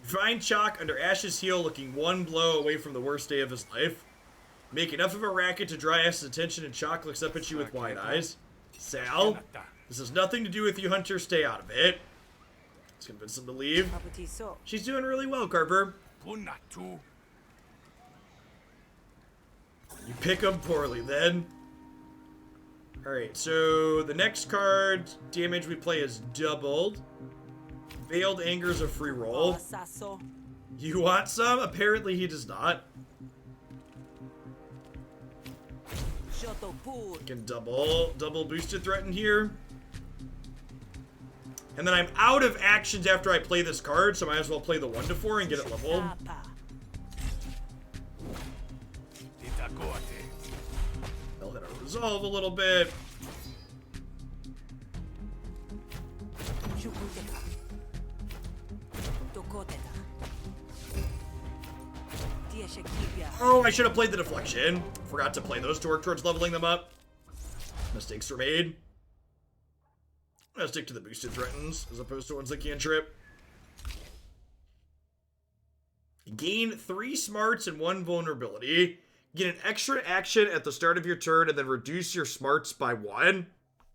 Find Chalk under Ash's heel, looking one blow away from the worst day of his life. Make enough of a racket to draw Ash's attention, and Chalk looks up at you with wide eyes. Sal, this has nothing to do with you, Hunter. Stay out of it. Let's convince him to leave. She's doing really well, Carver. You pick him poorly, then. Alright, so the next card, damage we play is doubled. Veiled Anger is a free roll. You want some? Apparently he does not. I can double boosted threaten here. And then I'm out of actions after I play this card, so I might as well play the 1-4 and get it leveled. They'll hit a resolve a little bit. Oh, I should have played the deflection. Forgot to play those to work towards leveling them up. Mistakes were made. I'm gonna stick to the boosted threatens as opposed to ones that can't trip. Gain 3 smarts and 1 vulnerability. Get an extra action at the start of your turn and then reduce your smarts by 1.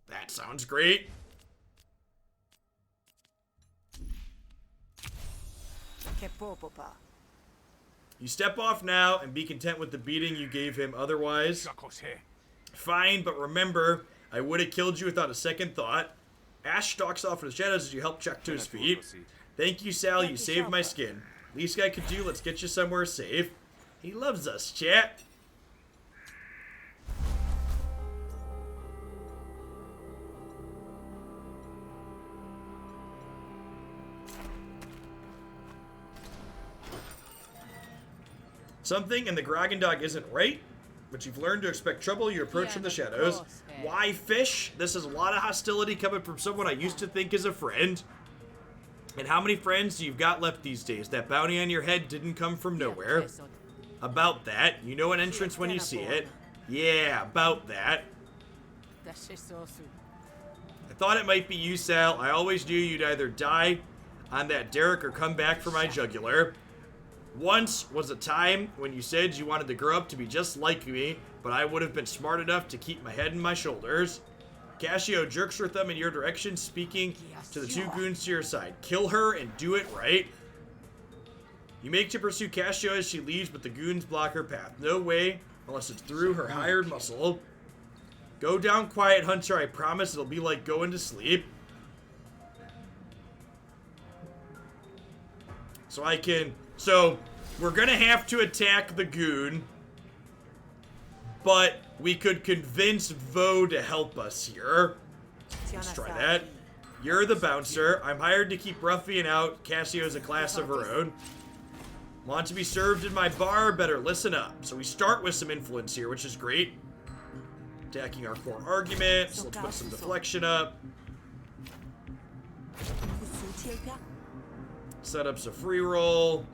That sounds great. You step off now and be content with the beating you gave him otherwise. Fine, but remember, I would have killed you without a second thought. Ash stalks off in the shadows as you help Chuck to his feet. Thank you, Sal. You saved my skin. Least I could do, let's get you somewhere safe. He loves us, chat. Something in the Grogan Dog isn't right, but you've learned to expect trouble. You approach from the shadows. Why fish? This is a lot of hostility coming from someone I used to think is a friend. And how many friends do you've got left these days? That bounty on your head didn't come from nowhere. About that. You know an entrance when you see it. Yeah, about that. I thought it might be you, Sal. I always knew you'd either die on that derrick or come back for my jugular. Once was a time when you said you wanted to grow up to be just like me, but I would have been smart enough to keep my head in my shoulders. Cassio jerks her thumb in your direction, speaking to the 2 goons to your side. Kill her and do it right. You make to pursue Cassio as she leaves, but the goons block her path. No way, unless it's through her hired muscle. Go down quiet, Hunter. I promise it'll be like going to sleep. So I can... So, we're gonna have to attack the goon. But we could convince Vo to help us here. Let's try that. You're the bouncer. I'm hired to keep Ruffian out. Cassio's a class of her own. Want to be served in my bar? Better listen up. So we start with some influence here, which is great. Attacking our core arguments. Let's put some deflection up. Set up some free roll.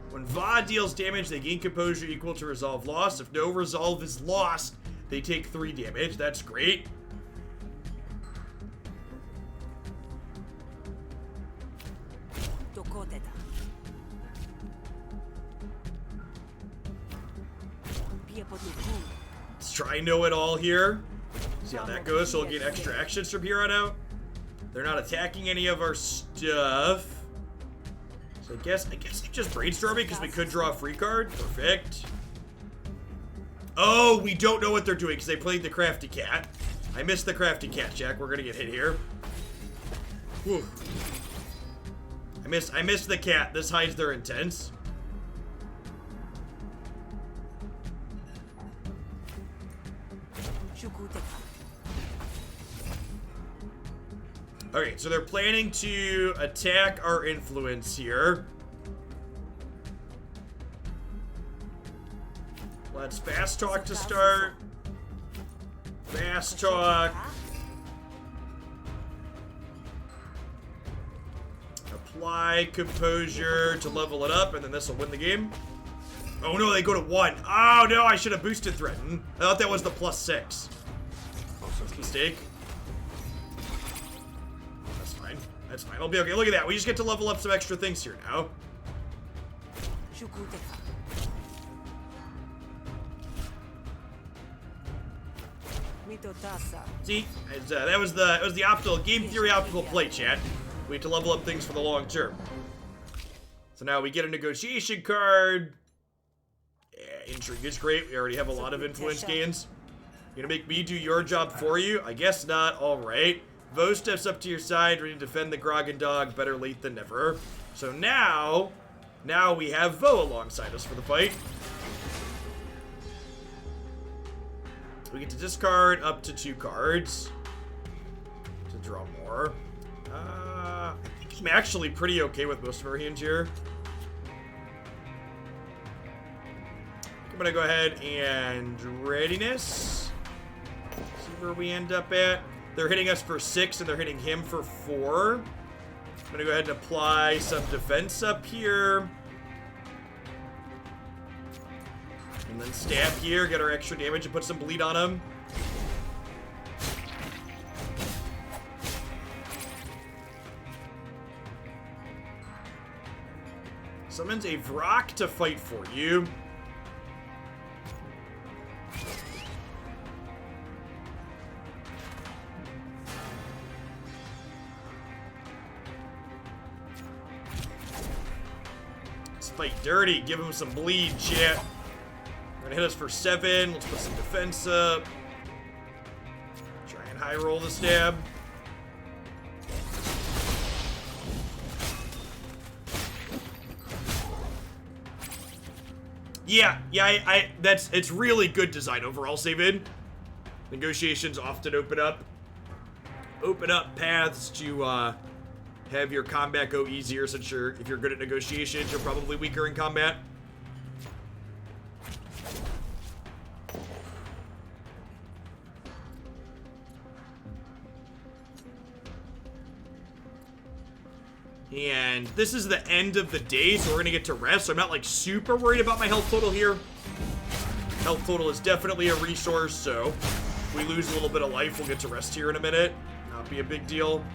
When Va deals damage, they gain composure equal to resolve loss. If no resolve is lost, they take 3 damage. That's great. Let's try know-it-all here. See how that goes. So we'll get extra actions from here on out. They're not attacking any of our stuff. So I guess I'm just brainstorming because we could draw a free card. Perfect. Oh, we don't know what they're doing because they played the crafty cat. I missed the crafty cat, Jack. We're gonna get hit here. Whew. I missed the cat. This hides their intents. Okay, so they're planning to attack our influence here. Let's fast talk to start. Fast talk. Apply composure to level it up, and then this will win the game. Oh no, they go to 1. Oh no, I should have boosted threaten. I thought that was the +6. Mistake. That's fine. I'll be okay. Look at that. We just get to level up some extra things here now. See, that was the optical game theory optical play, chat. We have to level up things for the long term. So now we get a negotiation card. Yeah, intrigue is great. We already have a lot of influence gains. You gonna make me do your job for you? I guess not. All right. Vo steps up to your side, ready to defend the Grog and Dog. Better late than never. So now we have Vo alongside us for the fight. We get to discard up to 2 cards to draw more. I'm actually pretty okay with most of our hands here. I'm gonna go ahead and readiness. See where we end up at. They're hitting us for 6 and they're hitting him for 4. I'm gonna go ahead and apply some defense up here. And then stab here, get our extra damage and put some bleed on him. Summons a Vrock to fight for you. Let's fight dirty, give him some bleed, chat. Gonna hit us for 7. Let's put some defense up. Try and high roll the stab. Yeah, it's really good design overall, Savin. Negotiations often open up paths to have your combat go easier, since if you're good at negotiations, you're probably weaker in combat. And this is the end of the day, so we're gonna get to rest. So I'm not like super worried about my health total here. Health total is definitely a resource, so if we lose a little bit of life, we'll get to rest here in a minute. Not be a big deal.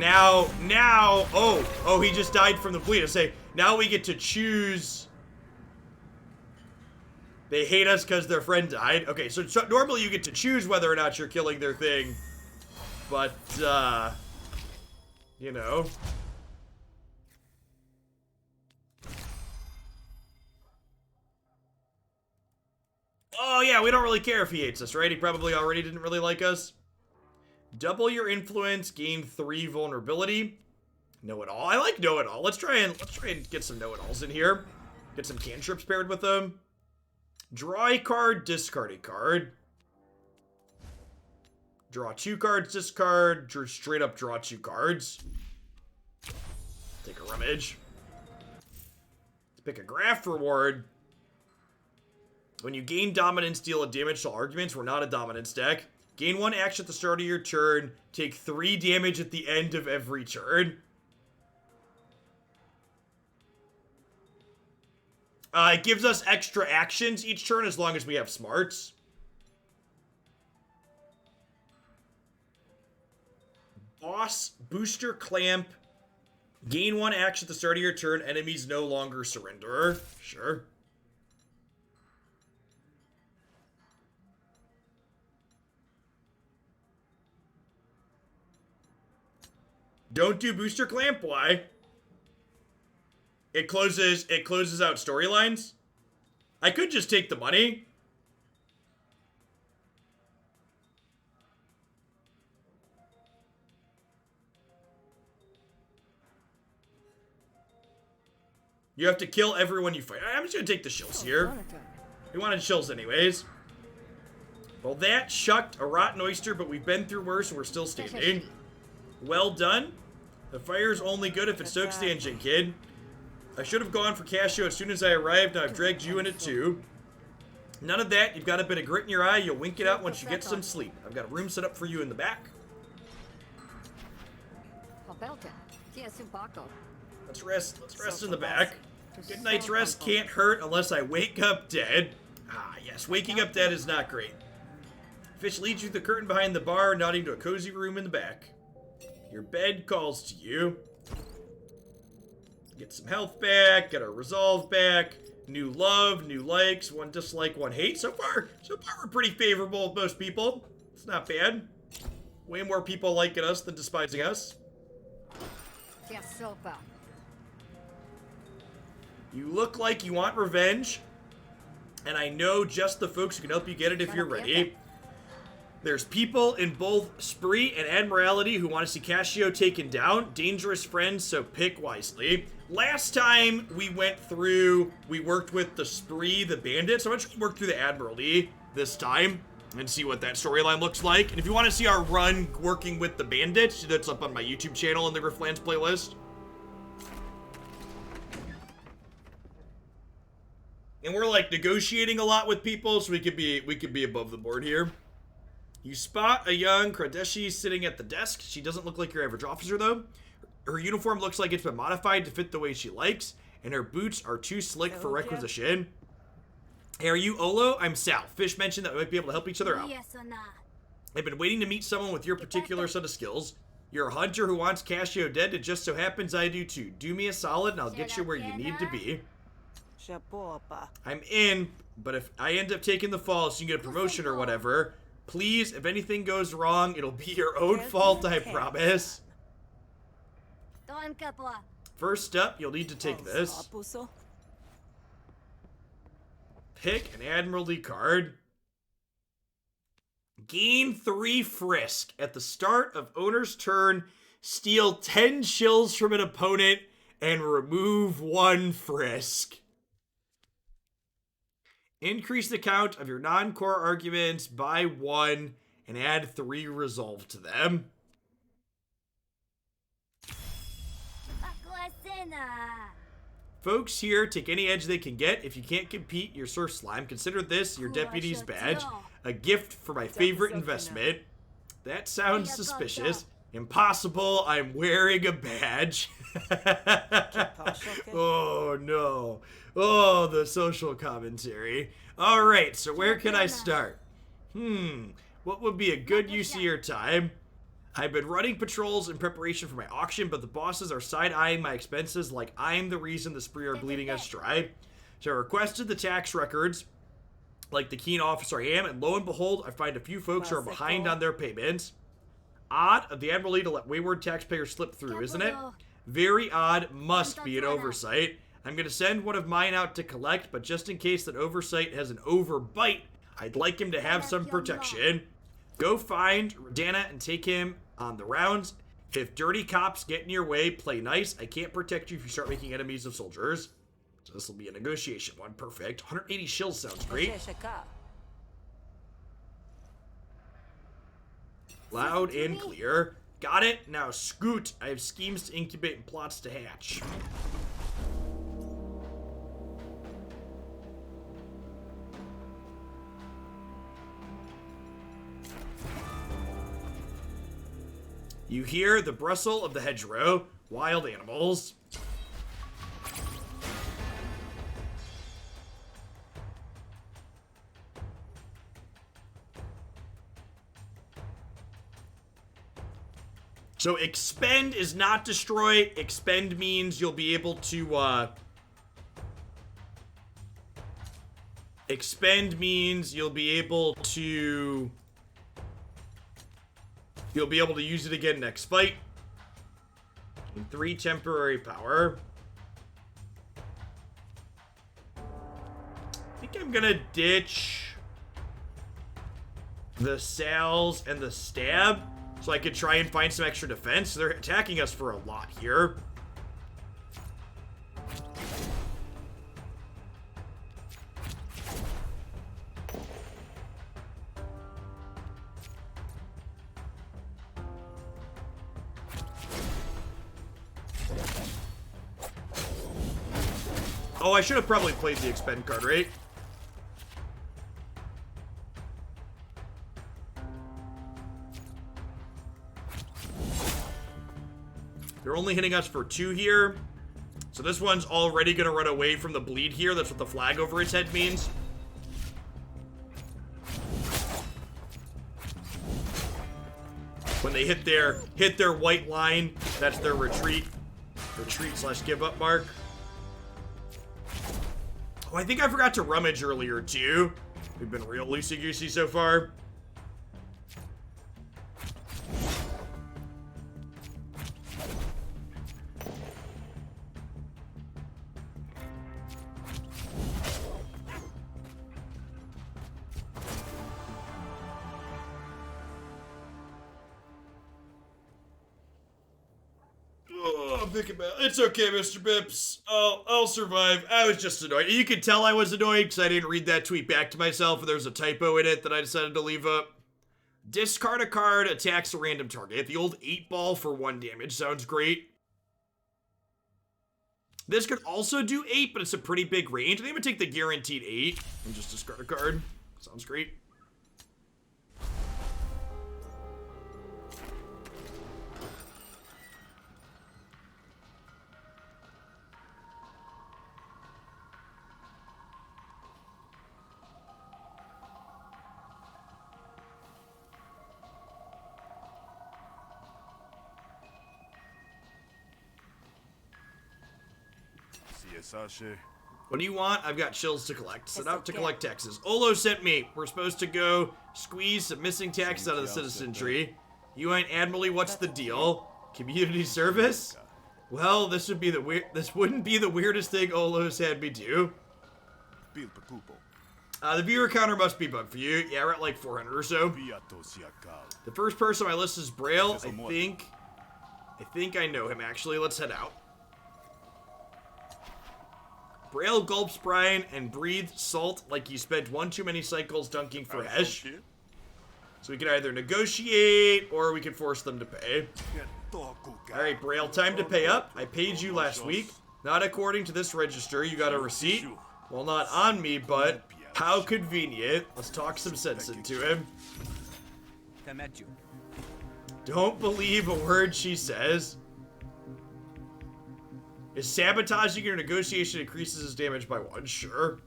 now, oh, he just died from the bleed. I say, now we get to choose. They hate us because their friend died. Okay, so normally you get to choose whether or not you're killing their thing. But, you know. Oh, yeah, we don't really care if he hates us, right? He probably already didn't really like us. Double your influence, gain 3 vulnerability. Know-it-all. I like know-it-all. Let's try and get some know-it-alls in here. Get some cantrips paired with them. Draw a card, discard a card. Draw 2 cards, discard. Straight up draw 2 cards. Take a rummage. Let's pick a graph reward. When you gain dominance, deal a damage to all arguments. We're not a dominance deck. Gain 1 action at the start of your turn. Take 3 damage at the end of every turn. It gives us extra actions each turn as long as we have smarts. Boss, booster, clamp. Gain 1 action at the start of your turn. Enemies no longer surrender. Sure. Don't do booster clamp. Why? It closes out storylines. I could just take the money. You have to kill everyone you fight. I'm just gonna take the shills here. We wanted shills anyways. Well, that shucked a rotten oyster, but we've been through worse and we're still standing. Well done. The fire's only good if it stokes the engine, kid. I should have gone for Casio as soon as I arrived. Now I've dragged you in it too. None of that. You've got a bit of grit in your eye. You'll wink it out once you get some sleep. I've got a room set up for you in the back. Let's rest. Let's rest in the back. Good night's rest can't hurt unless I wake up dead. Ah, yes. Waking up dead is not great. Fish leads you through the curtain behind the bar, nodding to a cozy room in the back. Your bed calls to you. Get some health back, get our resolve back. New love, new likes, 1 dislike, 1 hate. So far we're pretty favorable with most people. It's not bad. Way more people liking us than despising us. You look like you want revenge. And I know just the folks who can help you get it if you're ready. There's people in both Spree and Admiralty who want to see Casio taken down. Dangerous friends, so pick wisely. Last time we went through, we worked with the Spree, the bandits. So I'm going to work through the Admiralty this time and see what that storyline looks like. And if you want to see our run working with the bandits, that's up on my YouTube channel in the Griftlands playlist. And we're like negotiating a lot with people, so we could be above the board here. You spot a young Kradeshi sitting at the desk. She doesn't look like your average officer, though. Her uniform looks like it's been modified to fit the way she likes, and her boots are too slick for requisition. Hey, are you Olo? I'm Sal. Fish mentioned that we might be able to help each other out. I've been waiting to meet someone with your particular set of skills. You're a hunter who wants Casio dead. It just so happens I do, too. Do me a solid, and I'll get you where you need to be. I'm in, but if I end up taking the fall so you can get a promotion or whatever... Please, if anything goes wrong, it'll be your own fault, I promise. First up, you'll need to take this. Pick an Admiralty card. Gain 3 frisk. At the start of owner's turn, steal 10 shills from an opponent and remove 1 frisk. Increase the count of your non-core arguments by 1 and add 3 resolve to them. Folks here take any edge they can get. If you can't compete, you're Surf Slime. Consider this your deputy's badge. A gift for my favorite investment. That sounds suspicious. Impossible, I'm wearing a badge. Oh no. Oh, the social commentary. Alright, so where can I start? What would be a good use of your time? I've been running patrols in preparation for my auction, but the bosses are side-eyeing my expenses like I'm the reason the spree are bleeding us dry. So I requested the tax records, like the keen officer I am, and lo and behold, I find a few folks who are behind on their payments. Odd of the Admiralty to let wayward taxpayers slip through, isn't it? Very odd, must be an oversight. I'm going to send one of mine out to collect, but just in case that oversight has an overbite, I'd like him to have some protection. Go find Radana and take him on the rounds. If dirty cops get in your way, play nice. I can't protect you if you start making enemies of soldiers. So this will be a negotiation one. Perfect. 180 shills sounds great. Loud and clear. Got it. Now scoot. I have schemes to incubate and plots to hatch. You hear the bristle of the hedgerow. Wild animals. So expend is not destroy. Expend means you'll be able to, expend means you'll be able to use it again next fight. And 3 temporary power. I think I'm gonna ditch the sails and the stab so I could try and find some extra defense. They're attacking us for a lot here. Oh, I should have probably played the expend card, right? They're only hitting us for 2 here. So this one's already going to run away from the bleed here. That's what the flag over its head means. When they hit their white line, that's their retreat. Retreat/give up mark. Oh, I think I forgot to rummage earlier, too. We've been real loosey-goosey so far. It's okay, Mr. Bips. I'll survive. I was just annoyed. You could tell I was annoyed because I didn't read that tweet back to myself and there's a typo in it that I decided to leave up. Discard a card, attacks a random target. The old 8-ball for 1 damage sounds great. This could also do 8, but it's a pretty big range. I think I'm going to take the guaranteed 8 and just discard a card. Sounds great. What do you want? I've got chills to collect. Set out to collect taxes. Olo sent me. We're supposed to go squeeze some missing taxes out of the citizen tree. You ain't Admiralty, what's the deal? Community service? Well, this wouldn't be the weirdest thing Olo's had me do. The viewer counter must be bugged for you. Yeah, we're at like 400 or so. The first person on my list is Braille. I think I know him actually. Let's head out. Braille gulps brine and breathes salt like you spent 1 too many cycles dunking for Hesh. So we can either negotiate or we can force them to pay. Alright, Braille, time to pay up. I paid you last week. Not according to this register. You got a receipt? Well, not on me, but how convenient. Let's talk some sense into him. Don't believe a word she says. Is sabotaging your negotiation increases his damage by 1? Sure.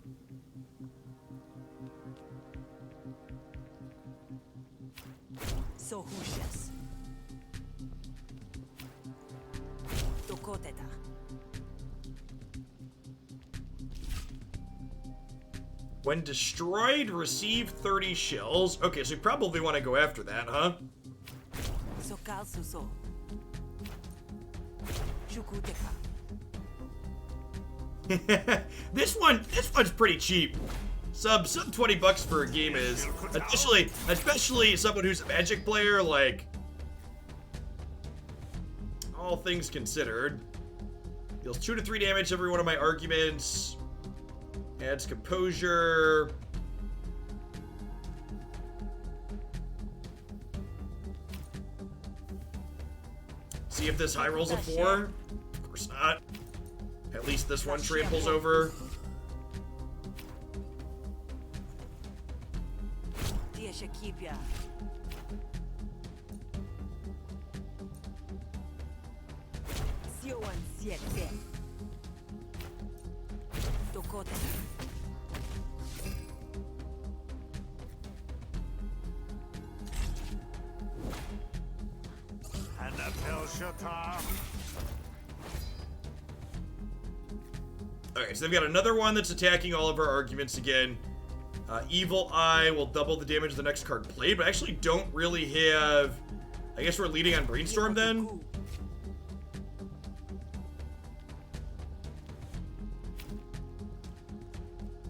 When destroyed, receive 30 shells. Okay, so you probably want to go after that, huh? Sokal suso. Shukuteka. This one's pretty cheap. Sub $20 for a game is, especially someone who's a Magic player, like, all things considered. Deals 2 to 3 damage every one of my arguments. Adds composure. See if this high rolls a 4. Of course not. At least this one tramples over. Okay, so they've got another one that's attacking all of our arguments again. Evil Eye will double the damage of the next card played, but I actually don't really have... I guess we're leading on Brainstorm then?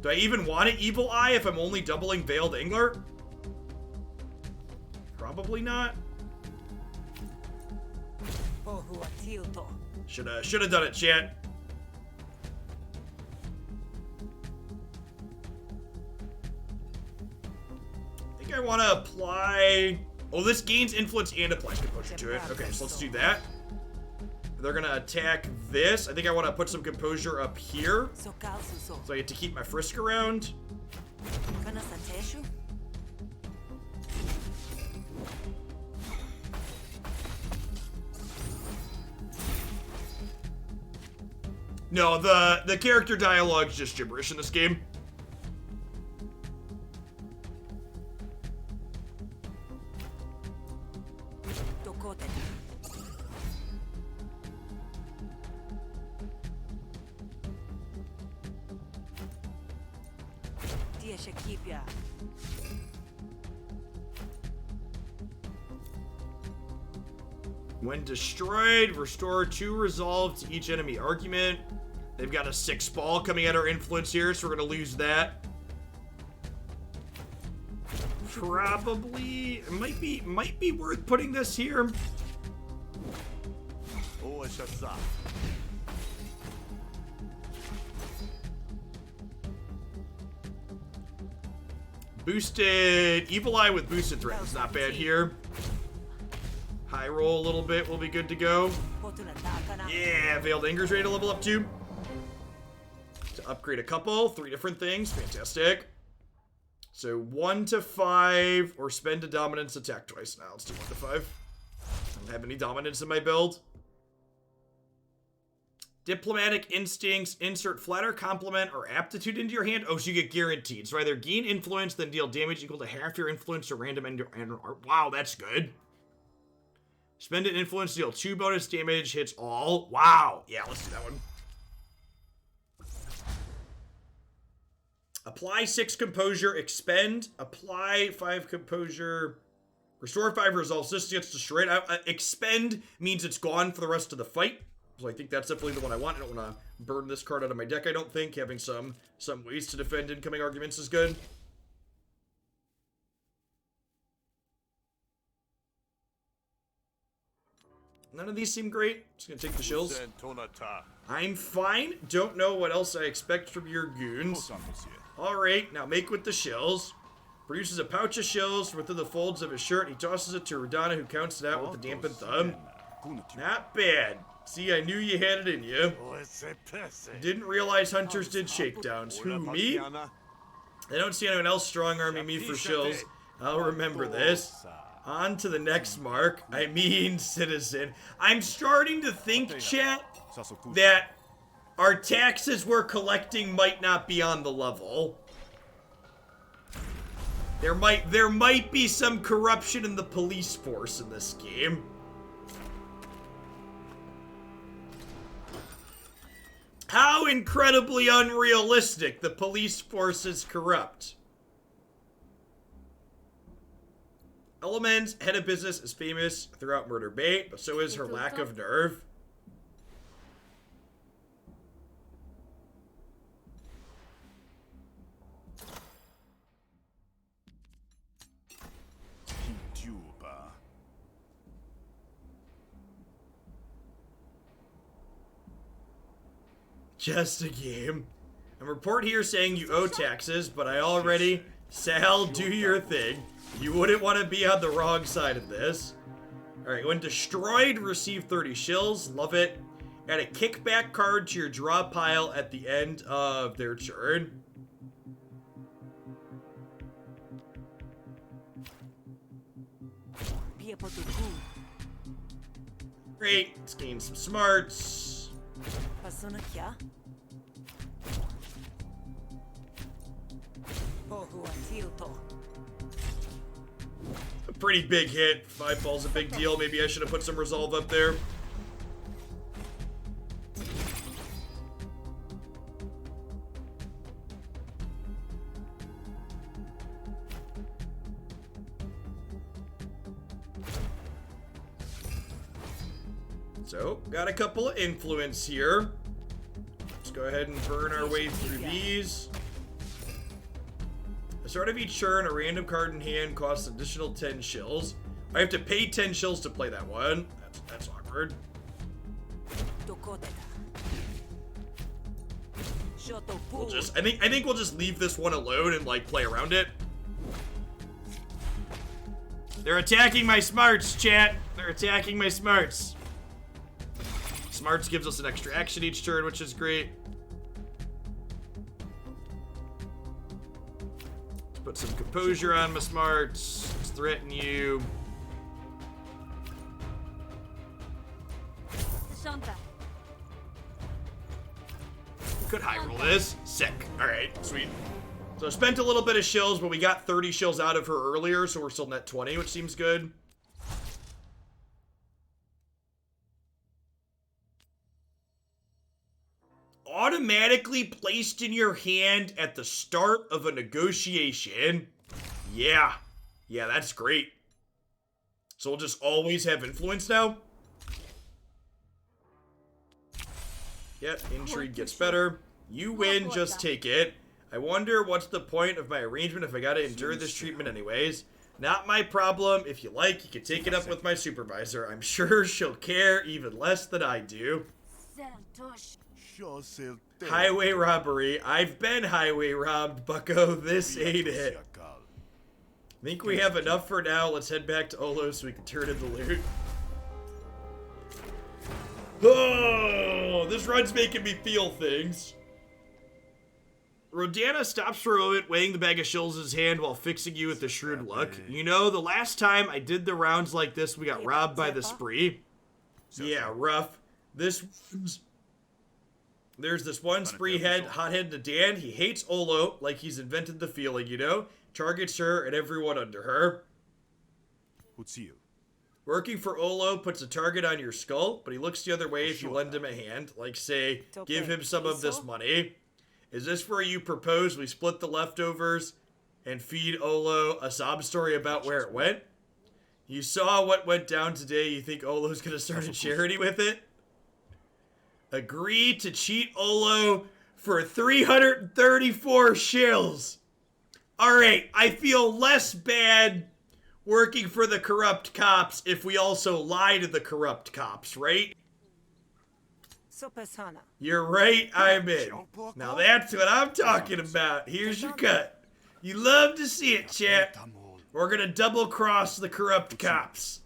Do I even want an Evil Eye if I'm only doubling Veiled Angler? Probably not. Should have done it, chat. I think I want to apply... Oh, this gains influence and applies composure to it. Okay, so let's do that. They're gonna attack this. I think I want to put some composure up here, so I get to keep my Frisk around. No, the character dialogue's just gibberish in this game. When destroyed, restore 2 resolve to each enemy argument. They've got a 6 ball coming at our influence here, so we're gonna lose that. Probably, it might be worth putting this here. Boosted Evil Eye with boosted threat is not bad here. High roll a little bit, we'll be good to go. Yeah, Veiled Anger's ready to level up too. To upgrade a couple, 3 different things, fantastic. So 1 to 5, or spend a dominance attack twice. Now let's do 1 to 5. I don't have any dominance in my build. Diplomatic Instincts, insert flatter, compliment, or aptitude into your hand. Oh, so you get guaranteed. So either gain influence, then deal damage equal to half your influence to random and wow, that's good. Spend an influence, deal 2 bonus damage, hits all. Wow. Yeah, let's do that one. Apply 6 composure, expend, apply 5 composure, restore 5 resolve. This gets destroyed. Expend means it's gone for the rest of the fight. So I think that's definitely the one I want. I don't want to burn this card out of my deck, I don't think. Having some ways to defend incoming arguments is good. None of these seem great. Just gonna take the shills. I'm fine. Don't know what else I expect from your goons. Alright, now make with the shells. Produces a pouch of shells within the folds of his shirt. He tosses it to Radana, who counts it out with the dampened thumb. Not bad. See, I knew you had it in you. Didn't realize hunters did shakedowns. Who, me? I don't see anyone else strong-arming me for shills. I'll remember this. On to the next mark. I mean, citizen. I'm starting to think, chat, that our taxes we're collecting might not be on the level. There might be some corruption in the police force in this game. How incredibly unrealistic. The police force is corrupt. Element's head of business is famous throughout Murder Bay, but so is her lack of nerve. Just a game. A report here saying you owe taxes, but I already... Sal, do your thing. You wouldn't want to be on the wrong side of this. Alright, when destroyed, receive 30 shills. Love it. Add a kickback card to your draw pile at the end of their turn. Great. Let's gain some smarts. A pretty big hit. 5 ball's a big deal. Maybe I should have put some resolve up there. So, got a couple of influence here. Let's go ahead and burn our way through these. At the start of each turn, a random card in hand costs an additional 10 shills. I have to pay 10 shills to play that one. That's awkward. I think we'll just leave this one alone and like play around it. They're attacking my smarts, chat. They're attacking my smarts. Smarts gives us an extra action each turn, which is great. Let's put some composure on my smarts. Let's threaten you. Could high roll this. Sick. Alright, sweet. So I spent a little bit of shills, but we got 30 shills out of her earlier, so we're still net 20, which seems good. Automatically placed in your hand at the start of a negotiation. Yeah. Yeah, that's great. So we'll just always have influence now? Yep, intrigue gets better. You win, just take it. I wonder what's the point of my arrangement if I gotta endure this treatment anyways. Not my problem. If you like, you can take it up with my supervisor. I'm sure she'll care even less than I do. Highway robbery. I've been highway robbed, bucko. This ain't it. Think we have enough for now. Let's head back to Olo so we can turn in the loot. Oh, this run's making me feel things. Rodana stops for a moment, weighing the bag of shills in his hand while fixing you with a shrewd look. You know, the last time I did the rounds like this, we got robbed by the spree. Yeah, rough. There's this one spree head, hothead to Dan. He hates Olo like he's invented the feeling, you know? Targets her and everyone under her. Working for Olo puts a target on your skull, but he looks the other way if you lend him a hand. Like, say, give him some of this money. Is this where you propose we split the leftovers and feed Olo a sob story about where it went? You saw what went down today. You think Olo's gonna start a charity with it? Agree to cheat Olo for 334 shills. Alright, I feel less bad working for the corrupt cops if we also lie to the corrupt cops, right? You're right, I'm in. Now that's what I'm talking about. Here's your cut. You love to see it, chat. We're gonna double-cross the corrupt cops.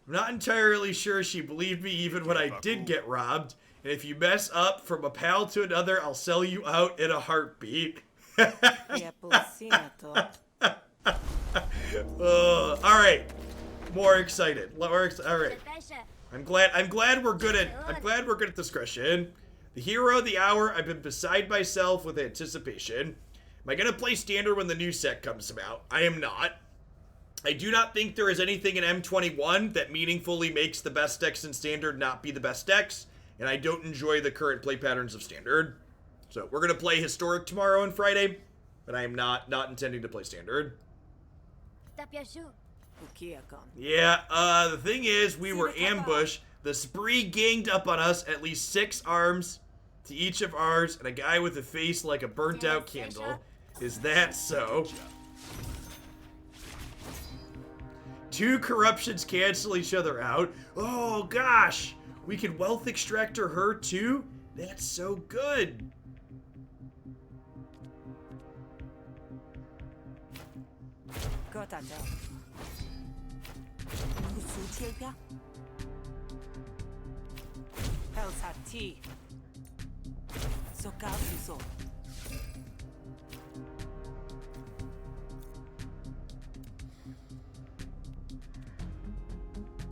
I'm not entirely sure she believed me even when I did get robbed. And if you mess up from a pal to another, I'll sell you out in a heartbeat. Alright. More excited. Alright. I'm glad we're good at discretion. The hero of the hour, I've been beside myself with anticipation. Am I gonna play standard when the new set comes about? I am not. I do not think there is anything in M21 that meaningfully makes the best decks in standard not be the best decks. and I don't enjoy the current play patterns of Standard. So we're going to play Historic tomorrow and Friday, but I am not intending to play Standard. Yeah, the thing is, we were ambushed. The spree ganged up on us, at least 6 arms to each of ours, and a guy with a face like a burnt out candle. Is that so? 2 corruptions cancel each other out. Oh gosh, we can wealth extractor her too? That's so good.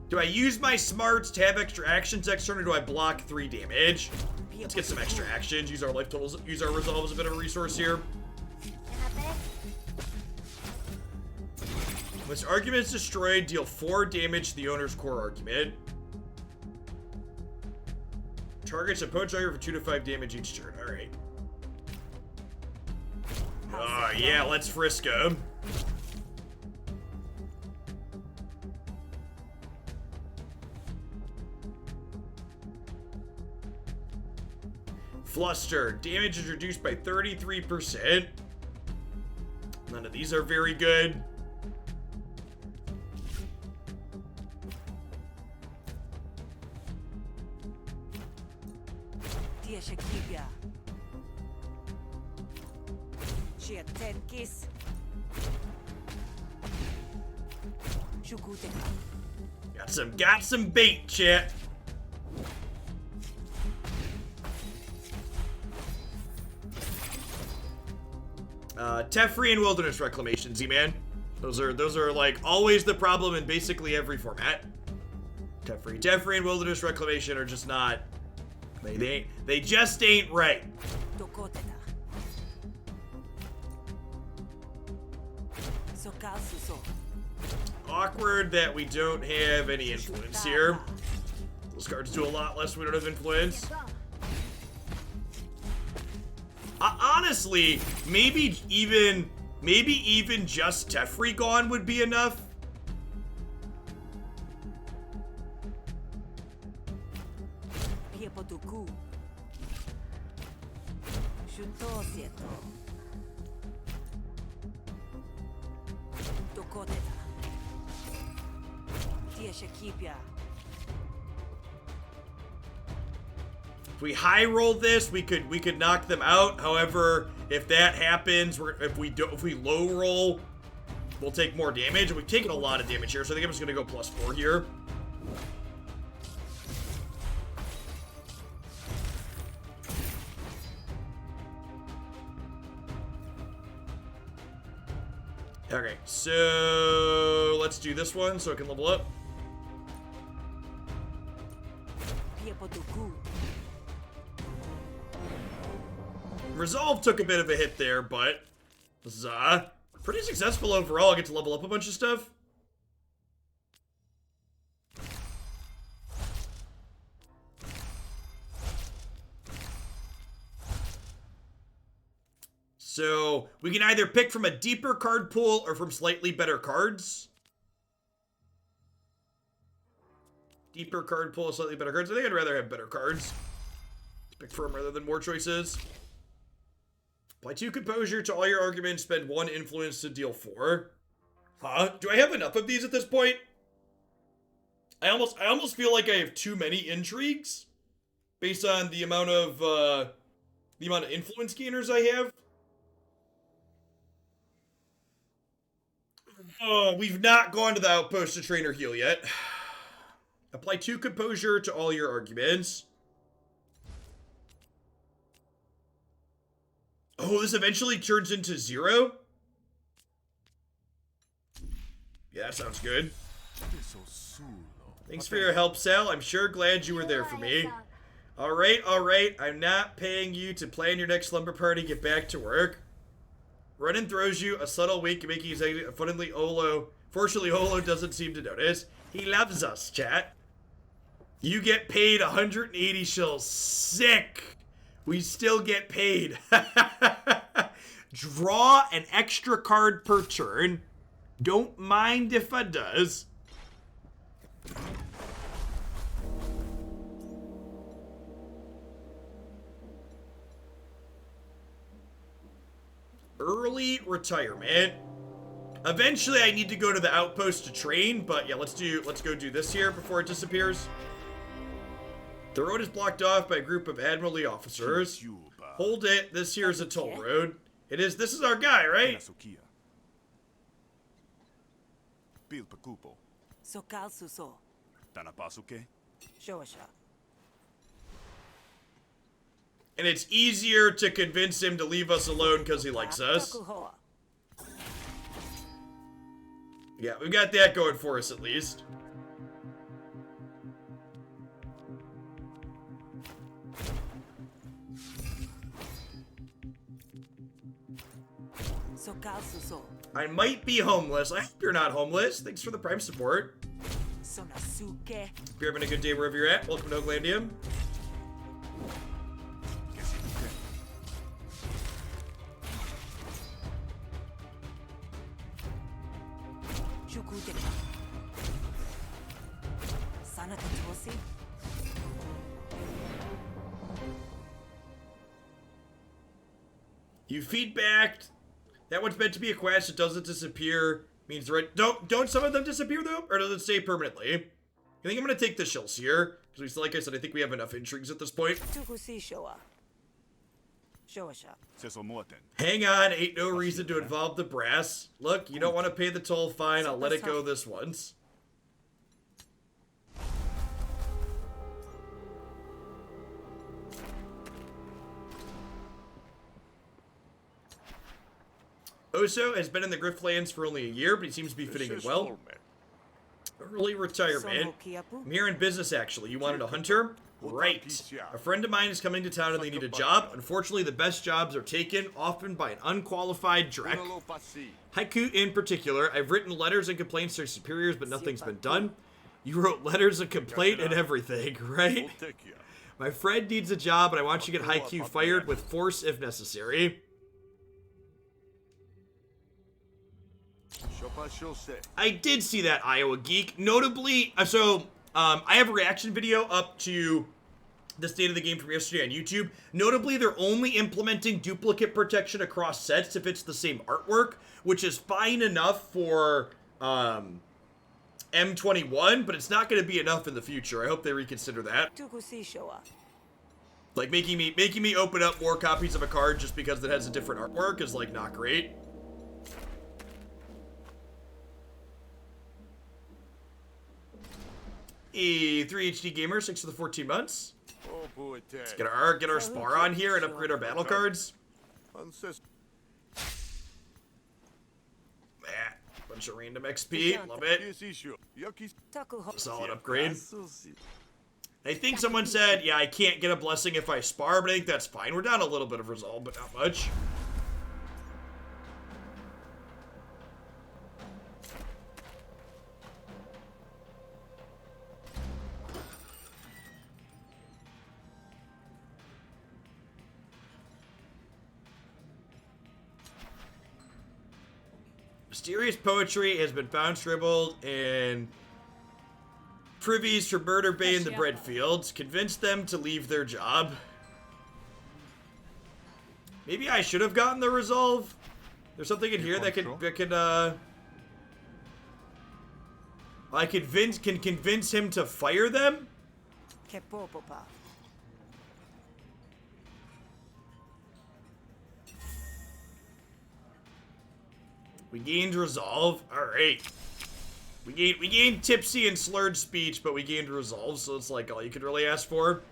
Do I use my smarts to have extra actions next turn, or do I block 3 damage? Let's get some extra actions. Use our life totals, use our resolve as a bit of a resource here. When this argument is destroyed, deal 4 damage to the owner's core argument. Targets opponent target for 2 to 5 damage each turn. Alright. Oh, yeah, let's frisk him. Fluster. Damage is reduced by 33%. None of these are very good. Got some bait, chat. Teferi and Wilderness Reclamation, Z-Man. Those are like always the problem in basically every format. Teferi and Wilderness Reclamation are just not. They just ain't right. Awkward that we don't have any influence here. Those cards do a lot less when we don't have influence. Honestly, maybe even just Teferi gone would be enough. If we high roll this, we could knock them out. However, if that happens, if we low roll, we'll take more damage. We've taken a lot of damage here, so I think I'm just gonna go +4 here. Okay, so let's do this one so I can level up. Resolve took a bit of a hit there, but this is pretty successful overall. I get to level up a bunch of stuff. So we can either pick from a deeper card pool or from slightly better cards. Deeper card pool, slightly better cards. I think I'd rather have better cards. Pick from rather than more choices. Apply 2 composure to all your arguments. Spend 1 influence to deal 4. Huh? Do I have enough of these at this point? I almost feel like I have too many intrigues based on the amount of influence gainers I have. Oh, we've not gone to the outpost to train or heal yet. Apply 2 composure to all your arguments. Oh, this eventually turns into 0? Yeah, that sounds good. Thanks for your help, Sal. I'm sure glad you were there for me. Alright. I'm not paying you to plan your next slumber party. Get back to work. Ronan throws you a subtle wink, making his exit. Fortunately, Olo doesn't seem to notice. He loves us, chat. You get paid 180 shills. Sick. We still get paid. Draw an extra card per turn. Don't mind if I does. Early retirement. Eventually I need to go to the outpost to train, but yeah, let's go do this here before it disappears. The road is blocked off by a group of Admiralty officers. Hold it. This here is a toll road. This is our guy, right? Sokal suso. Shosha. And it's easier to convince him to leave us alone because he likes us. Yeah, we've got that going for us at least. Sokal suso. I might be homeless. I hope you're not homeless. Thanks for the Prime support. Sonasuke. Hope you're having a good day wherever you're at. Welcome to Oaklandium. Shukuteka. Sanatatosi. You feedbacked. That one's meant to be a quest. It doesn't disappear. Means right. Don't some of them disappear though, or does it stay permanently? I think I'm gonna take the shells here because, like I said, I think we have enough intrigues at this point. Tukusi shoa. Shosha. Hang on, ain't no reason to involve the brass. Look, you don't want to pay the toll fine. I'll let it go this once. Oso has been in the Griftlands for only a year, but he seems to be fitting in well. Early retirement. I'm here in business, actually. You wanted a hunter? Right. A friend of mine is coming to town and they need a job. Unfortunately, the best jobs are taken, often by an unqualified Drek. Haiku in particular. I've written letters and complaints to superiors, but nothing's been done. You wrote letters of complaint and everything, right? My friend needs a job, and I want you to get Haiku fired with force if necessary. I did see that, Iowa Geek. Notably, I have a reaction video up to the state of the game from yesterday on YouTube. Notably, they're only implementing duplicate protection across sets if it's the same artwork, which is fine enough for M21, but it's not going to be enough in the future. I hope they reconsider that. Tukusi shoa. Like making me open up more copies of a card just because it has a different artwork is like not great. E3 HD Gamer, 6 for the 14 months. Let's get our spar on here and upgrade our battle cards. Bunch of random XP, love it. Solid upgrade. I think someone said, yeah, I can't get a blessing if I spar, but I think that's fine. We're down a little bit of resolve, but not much. Mysterious poetry has been found scribbled in privies for Murder Bay in the Breadfields. Convince them to leave their job. Maybe I should have gotten the resolve. There's something in here that I can convince him to fire them. Kepopopa. We gained resolve. All right. We gained tipsy and slurred speech, but we gained resolve, so it's like all you could really ask for.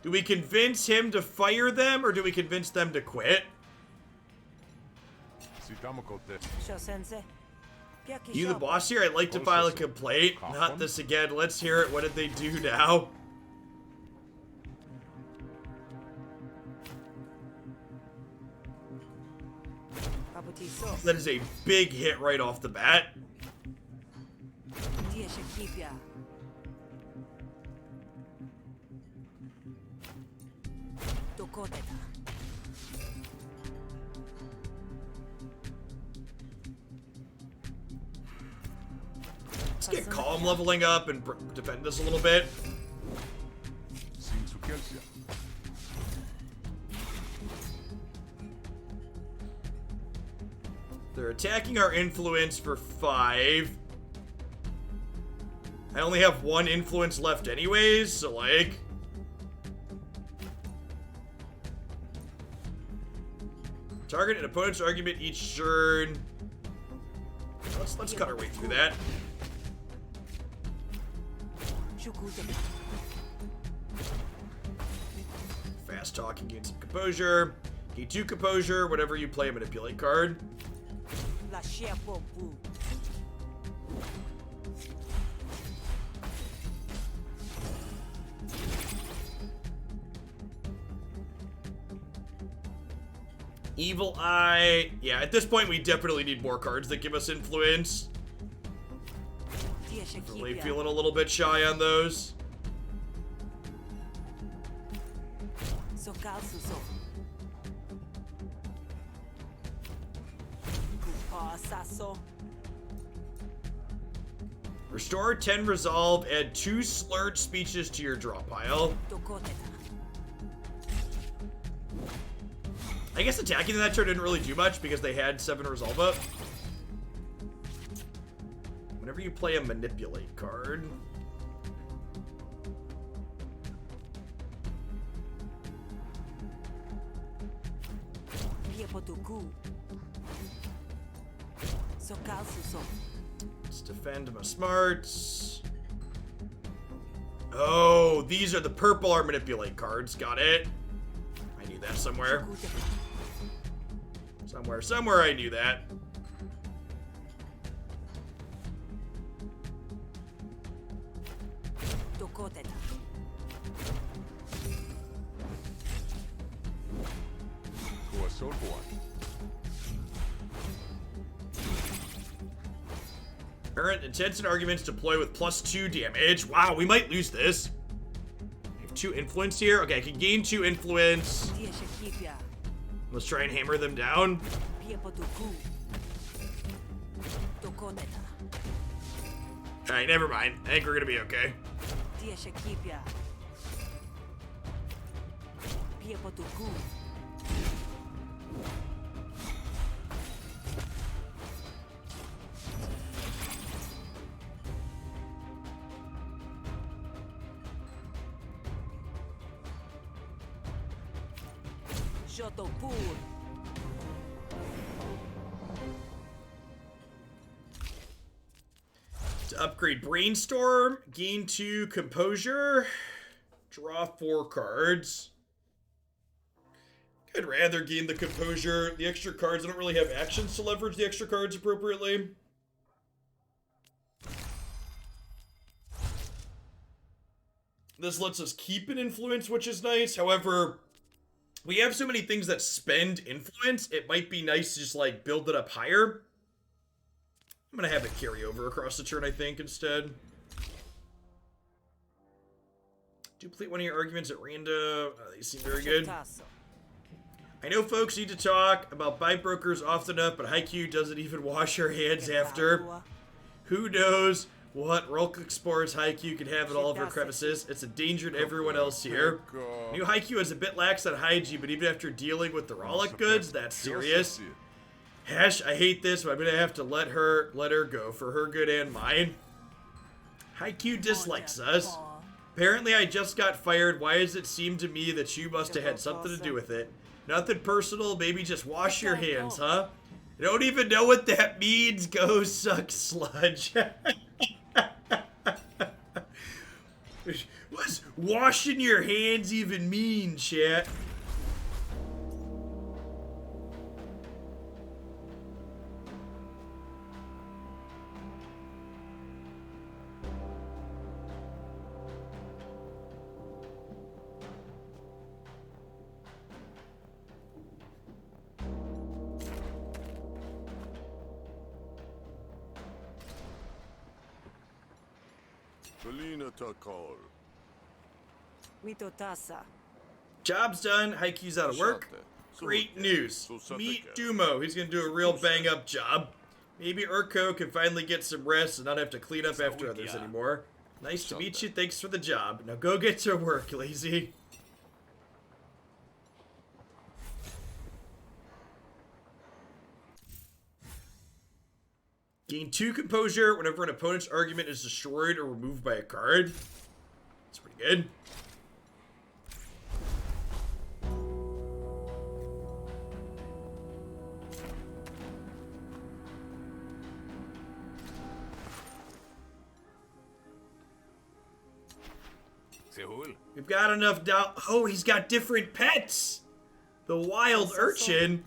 Do we convince him to fire them, or do we convince them to quit? You the boss here? I'd like to file a complaint. Not this again. Let's hear it. What did they do now? That is a big hit right off the bat. Tokoteta. Let's get calm leveling up and defend this a little bit. They're attacking our influence for 5. I only have 1 influence left anyways, so like... Target an opponent's argument each turn. Let's cut our way through that. Fast talking gains some composure. Gain 2 composure, whenever you play a manipulate card. Evil Eye. Yeah, at this point we definitely need more cards that give us influence. Really feeling a little bit shy on those. Restore 10 resolve, add 2 slurred speeches to your draw pile. I guess attacking that turn didn't really do much because they had 7 resolve up. Whenever you play a manipulate card. Let's defend my smarts. Oh, these are the purple are manipulate cards. Got it. I knew that somewhere. Somewhere I knew that. Current intents and arguments deploy with +2 damage. Wow, we might lose this. I have 2 influence here. Okay, I can gain 2 influence. Let's try and hammer them down. Alright, never mind. I think we're gonna be okay. To upgrade Brainstorm, gain 2 Composure, draw 4 cards. I'd rather gain the Composure. The extra cards, I don't really have actions to leverage the extra cards appropriately. This lets us keep an influence, which is nice. However, we have so many things that spend influence, it might be nice to just, like, build it up higher. I'm gonna have it carry over across the turn, I think, instead. Duplete one of your arguments at random. These seem very good. I know folks need to talk about buy brokers often enough, but Haikyuu doesn't even wash her hands after. Who knows what Rolk Sports Haikyuu could have in all of her crevices. It's a danger to everyone else here. New Haikyuu is a bit lax on hygiene, but even after dealing with the Rollick goods, that's serious. Hash, I hate this, but I'm gonna have to let her go for her good and mine. Haikyuu dislikes us. Apparently I just got fired. Why does it seem to me that you must have had something to do with it? Nothing personal, maybe just wash your hands, huh? You don't even know what that means. Go suck sludge. What's washing your hands even mean, chat? Mito tasa. Job's done. Haikyu's out of work. Great news. Meet Dumo. He's gonna do a real bang-up job. Maybe Urko can finally get some rest and not have to clean up after others anymore. Nice to meet you. Thanks for the job. Now go get to work, lazy. Gain 2 composure whenever an opponent's argument is destroyed or removed by a card. That's pretty good. We've got enough Oh, he's got different pets! The wild urchin.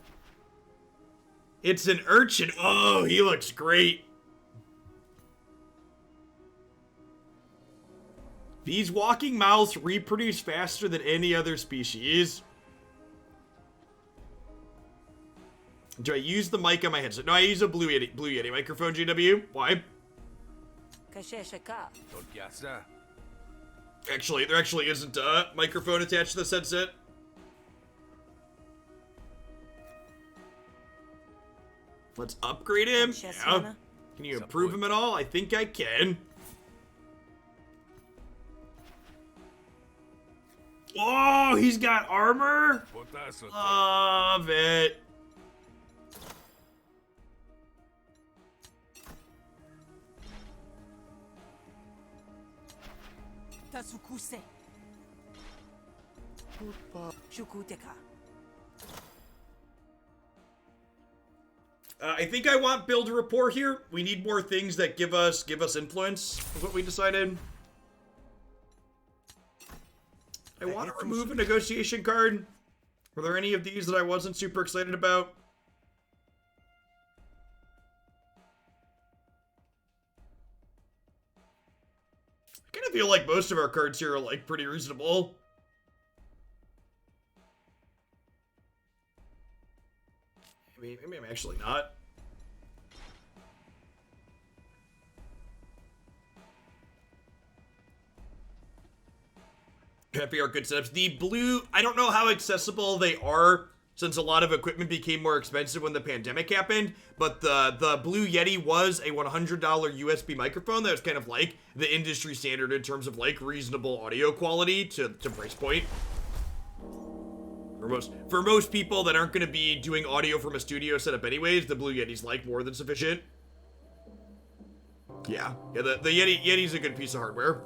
It's an urchin. Oh, he looks great. These walking mouths reproduce faster than any other species. Do I use the mic on my headset? No, I use a Blue Yeti microphone, GW. Why? Actually, there actually isn't a microphone attached to this headset. Let's upgrade him. Yeah. Can you improve him at all? I think I can. Oh, he's got armor? Love it. I think I want build rapport here. We need more things that give us influence, is what we decided. I want to remove a negotiation card. Were there any of these that I wasn't super excited about? I kind of feel like most of our cards here are like pretty reasonable. Maybe I'm actually not. Happy are good setups. The blue, I don't know how accessible they are since a lot of equipment became more expensive when the pandemic happened, but the Blue Yeti was a $100 USB microphone that was kind of like the industry standard in terms of like reasonable audio quality to price point. For most people that aren't going to be doing audio from a studio setup anyways, the Blue Yeti's like more than sufficient. Yeah, the Yeti's a good piece of hardware.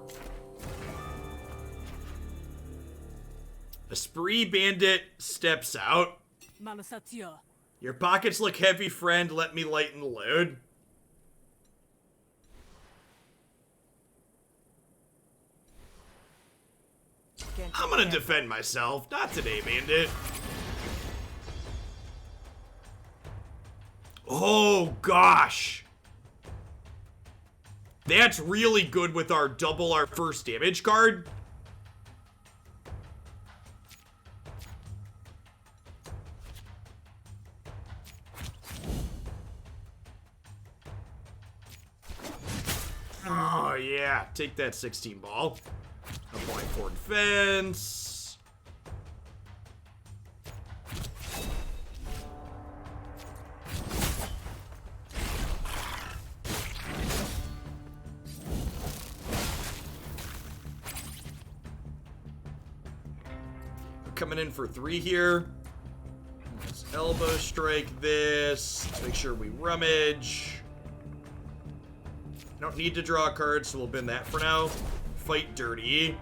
A spree bandit steps out. Your pockets look heavy, friend. Let me lighten the load. I'm gonna defend myself. Not today, bandit. Oh, gosh. That's really good with our double our first damage card. Oh, yeah. Take that 16 ball. Apply for defense. I'm coming in for 3 here. Let's elbow strike this. Let's make sure we rummage. Don't need to draw a card, so we'll bin that for now. Fight dirty.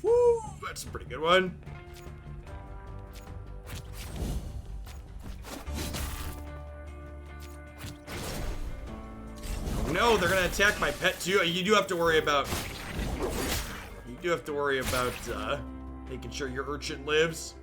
Woo, that's a pretty good one. No, they're gonna attack my pet too. You do have to worry about making sure your urchin lives.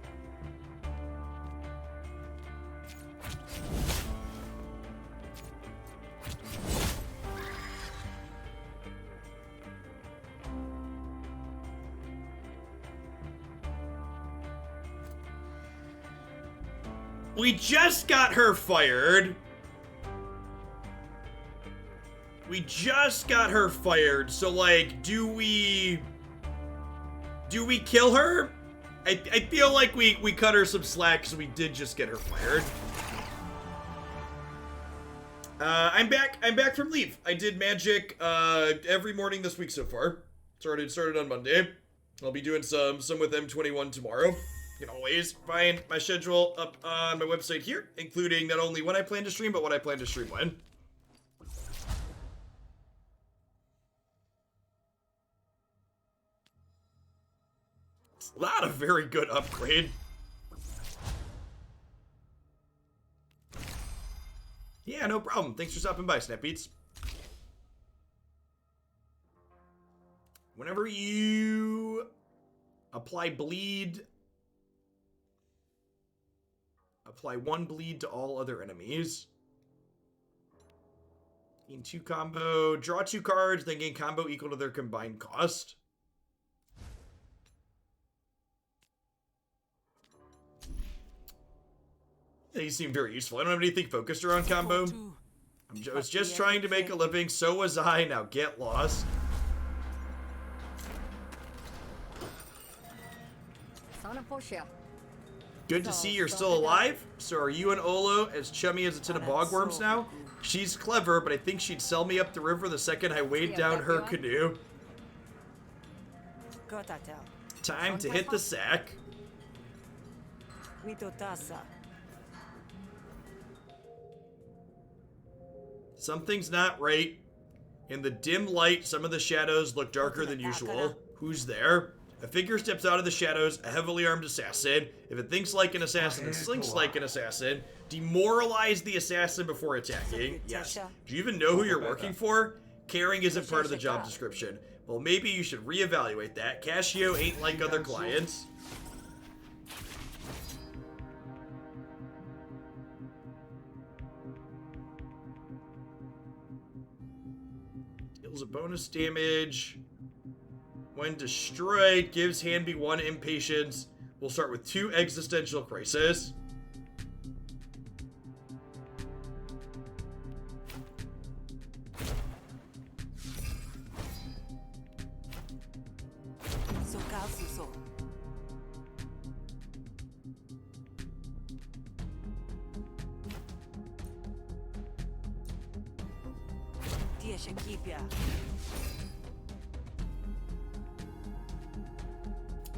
We just got her fired. We just got her fired. So, like, do we kill her? I feel like we cut her some slack because we did just get her fired. I'm back from leave. I did magic every morning this week so far. Started on Monday. I'll be doing some with M21 tomorrow. You can always find my schedule up on my website here, including not only when I plan to stream, but what I plan to stream when. It's a lot of very good upgrade. Yeah, no problem. Thanks for stopping by, Snapbeats. Whenever you apply bleed, apply 1 bleed to all other enemies. Gain 2 combo, draw 2 cards, then gain combo equal to their combined cost. These seem very useful. I don't have anything focused around combo. I was just trying to make a living, so was I. Now get lost. Good to see you're still alive. So are you and Olo as chummy as a tin of bogworms now? She's clever, but I think she'd sell me up the river the second I weighed down her canoe. Time to hit the sack. Something's not right. In the dim light, some of the shadows look darker than usual. Who's there? A figure steps out of the shadows, a heavily armed assassin. If it thinks like an assassin and slinks like an assassin, demoralize the assassin before attacking. Yes. Do you even know who you're working for? Caring isn't part of the job description. Well, maybe you should reevaluate that. Casio ain't like other clients. Deals a bonus damage. When destroyed, gives Hanby 1 impatience. We'll start with 2 existential crisis.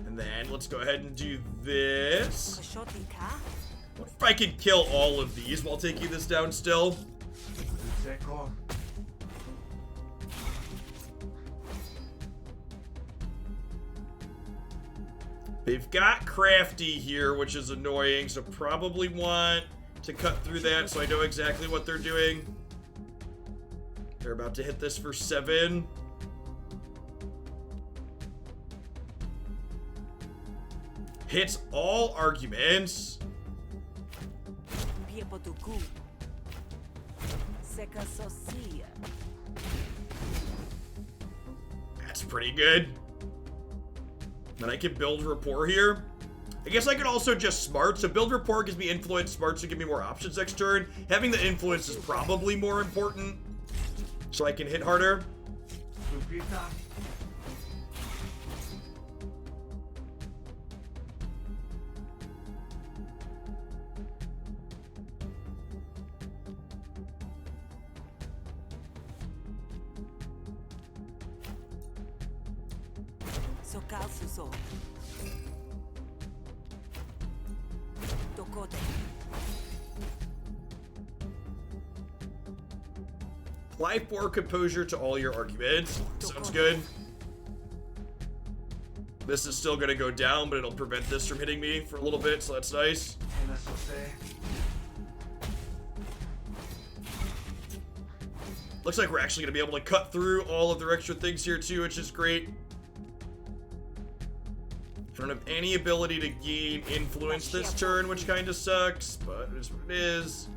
And then let's go ahead and do this. What if I can kill all of these while taking this down still? They've got crafty here, which is annoying, so probably want to cut through that so I know exactly what they're doing. They're about to hit this for 7. Hits all arguments. That's pretty good. Then I can build rapport here. I guess I could also just smart. So build rapport gives me influence. Smart to give me more options next turn. Having the influence is probably more important. So I can hit harder. Apply 4 composure to all your arguments. Sounds good. This is still gonna go down, but it'll prevent this from hitting me for a little bit, so that's nice. Looks like we're actually gonna be able to cut through all of their extra things here too, which is great. I don't have any ability to gain influence this turn, which kind of sucks, but it is what it is.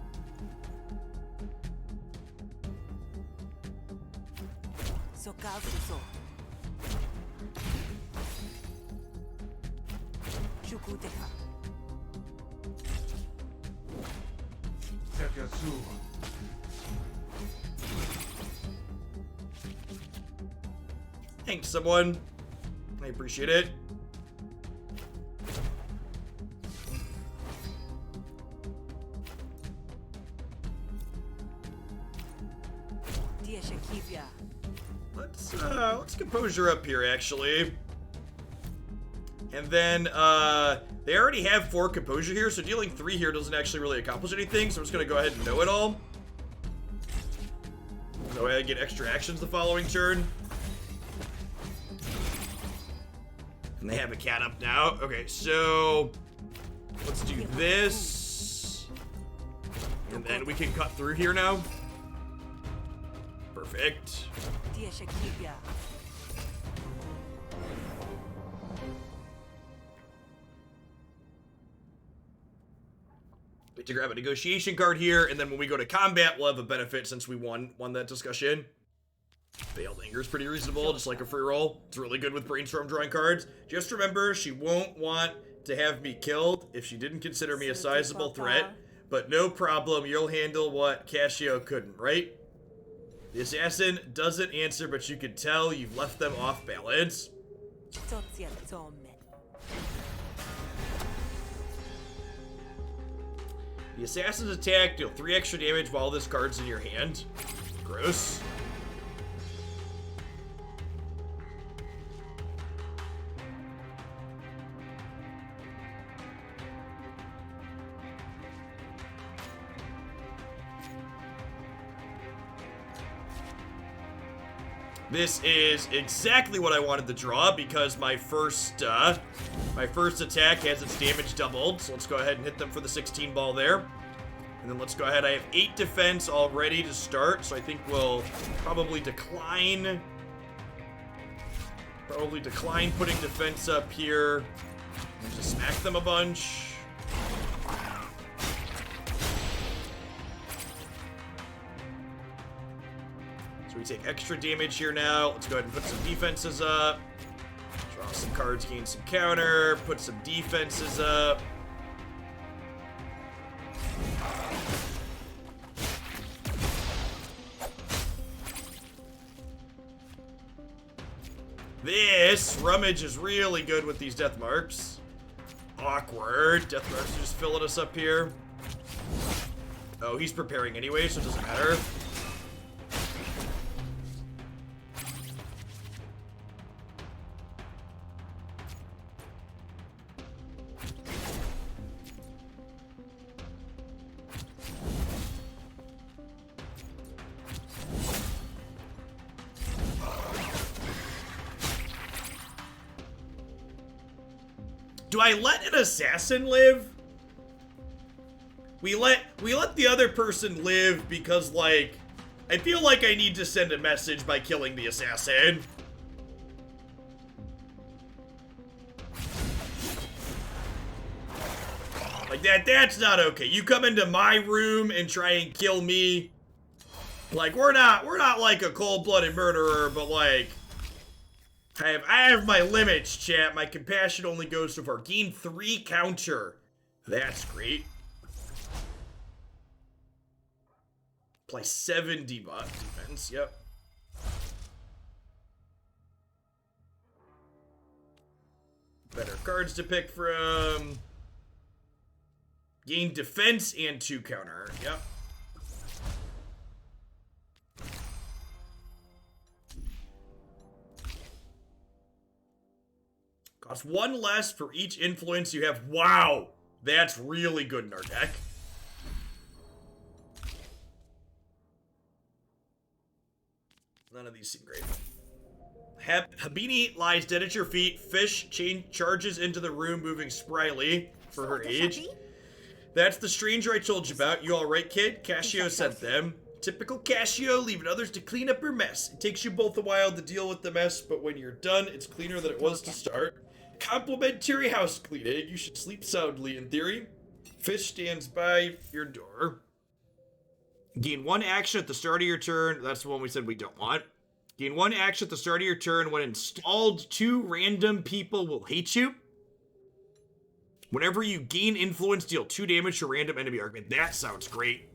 Thanks, someone. I appreciate it. Dia Shakivya. Let's composure up here, actually. And then, they already have 4 composure here, so dealing 3 here doesn't actually really accomplish anything, so I'm just gonna go ahead and know it all. So I get extra actions the following turn. And they have a cat up now. Okay, so let's do this. And then we can cut through here now. Perfect. Dia Shakivya. To grab a negotiation card here, and then when we go to combat, we'll have a benefit since we won that discussion. Veiled Anger is pretty reasonable, just like a free roll. It's really good with brainstorm drawing cards. Just remember, she won't want to have me killed if she didn't consider me a sizable threat, but no problem, you'll handle what Cascio couldn't, right? The assassin doesn't answer, but you can tell you've left them off balance. Totsia Tome. The assassin's attack, deal 3 extra damage while this card's in your hand. Gross. This is exactly what I wanted to draw because my first attack has its damage doubled. So let's go ahead and hit them for the 16 ball there. And then let's go ahead. I have 8 defense all ready to start, so I think we'll probably decline. Probably decline putting defense up here. And just smack them a bunch. So we take extra damage here now. Let's go ahead and put some defenses up. Draw some cards, gain some counter. Put some defenses up. This rummage is really good with these death marks. Awkward. Death marks are just filling us up here. Oh, he's preparing anyway, so it doesn't matter. Do I let an assassin live? We let the other person live because, like, I feel like I need to send a message by killing the assassin. Like that's not okay. You come into my room and try and kill me. Like, we're not like a cold-blooded murderer, but like I have my limits, chat. My compassion only goes so far. Gain 3 counter. That's great. Apply 7 debuff defense. Yep. Better cards to pick from. Gain defense and 2 counter. Yep. Cost 1 less for each influence you have. Wow! That's really good in our deck. None of these seem great. Habini lies dead at your feet. Fish charges into the room, moving spryly for her age. That's the stranger I told you about. You alright, kid? Cascio sent them. Typical Cascio, leaving others to clean up your mess. It takes you both a while to deal with the mess, but when you're done, it's cleaner than it was to start. Complimentary house cleaning. You should sleep soundly, in theory. Fish stands by your door. Gain 1 action at the start of your turn. That's the one we said we don't want. Gain 1 action at the start of your turn. When installed, 2 random people will hate you. Whenever you gain influence, deal 2 damage to random enemy argument. That sounds great.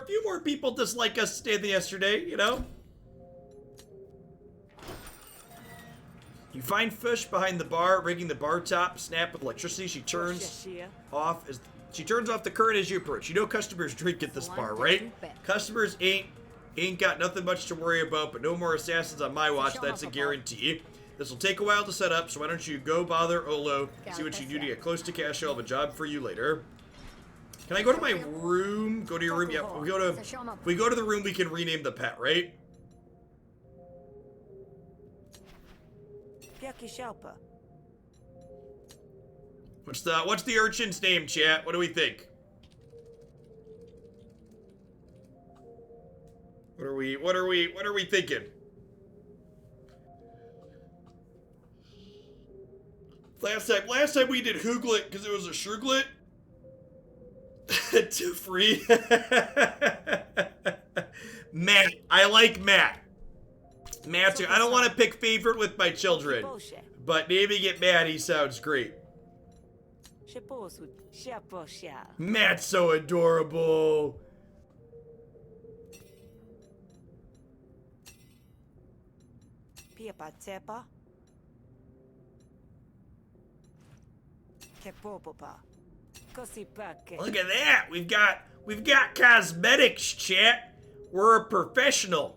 few more people dislike us today than yesterday, you know? You find fish behind the bar, rigging the bar top, snap with electricity. She turns off the current as you approach. You know customers drink at this bar, right? Customers ain't got nothing much to worry about, but no more assassins on my watch, that's a guarantee. This will take a while to set up, so why don't you go bother Olo, see what you do to get close to cash. I'll have a job for you later. Can I go to my room? Go to your room? Yep. We go to the room, we can rename the pet, right? What's the urchin's name, chat? What do we think? What are we thinking? Last time we did Hooglet because it was a Shruglet. Too free. Matt. I like Matt. Matt too. I don't want to pick favorite with my children, but naming it Maddie sounds great. Matt's so adorable. Look at that. We've got cosmetics, chat. We're a professional.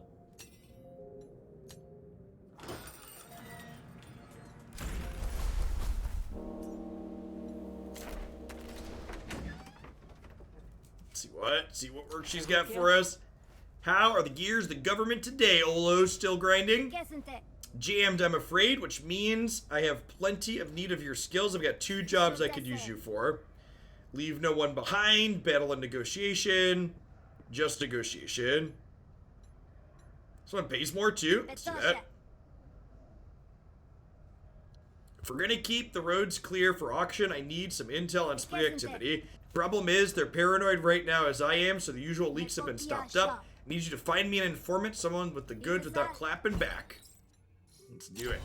See what work she's got for us. How are the gears of the government today? Olo's still grinding. Jammed, I'm afraid, which means I have plenty of need of your skills. I've got 2 jobs I could use you for. Leave no one behind. Battle and negotiation. Just negotiation. This one pays more too. Let's do that. If we're gonna keep the roads clear for auction, I need some intel on spree activity. Problem is, they're paranoid right now as I am, so the usual leaks have been stopped up. I need you to find me an informant, someone with the goods without clapping back. Let's do it.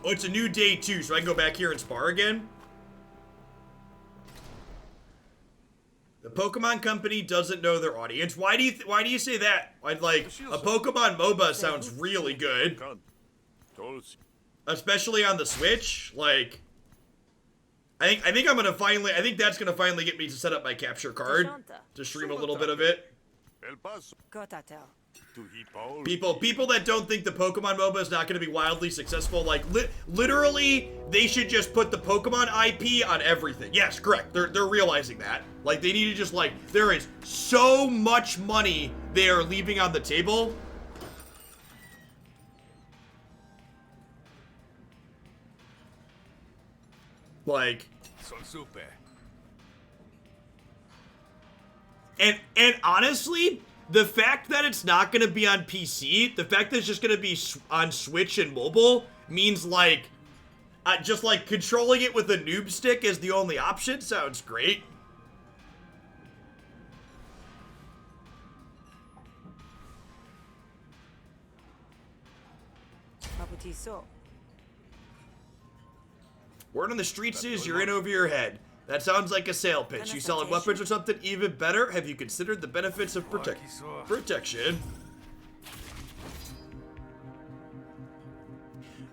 Oh, it's a new day too, so I can go back here and spar again? The Pokemon Company doesn't know their audience. Why do you say that? I'd like a Pokemon MOBA sounds really good, especially on the Switch. Like, I think that's gonna finally get me to set up my capture card to stream a little bit of it. People that don't think the Pokemon MOBA is not going to be wildly successful, like literally, they should just put the Pokemon IP on everything. Yes, correct. They're realizing that. Like, they need to just, like, there is so much money they are leaving on the table. Like, and honestly, the fact that it's not going to be on PC, the fact that it's just going to be on Switch and mobile means, like, just like controlling it with a noob stick is the only option sounds great. Word on the streets is you're in over your head. That sounds like a sale pitch. You selling weapons or something? Even better. Have you considered the benefits of protection?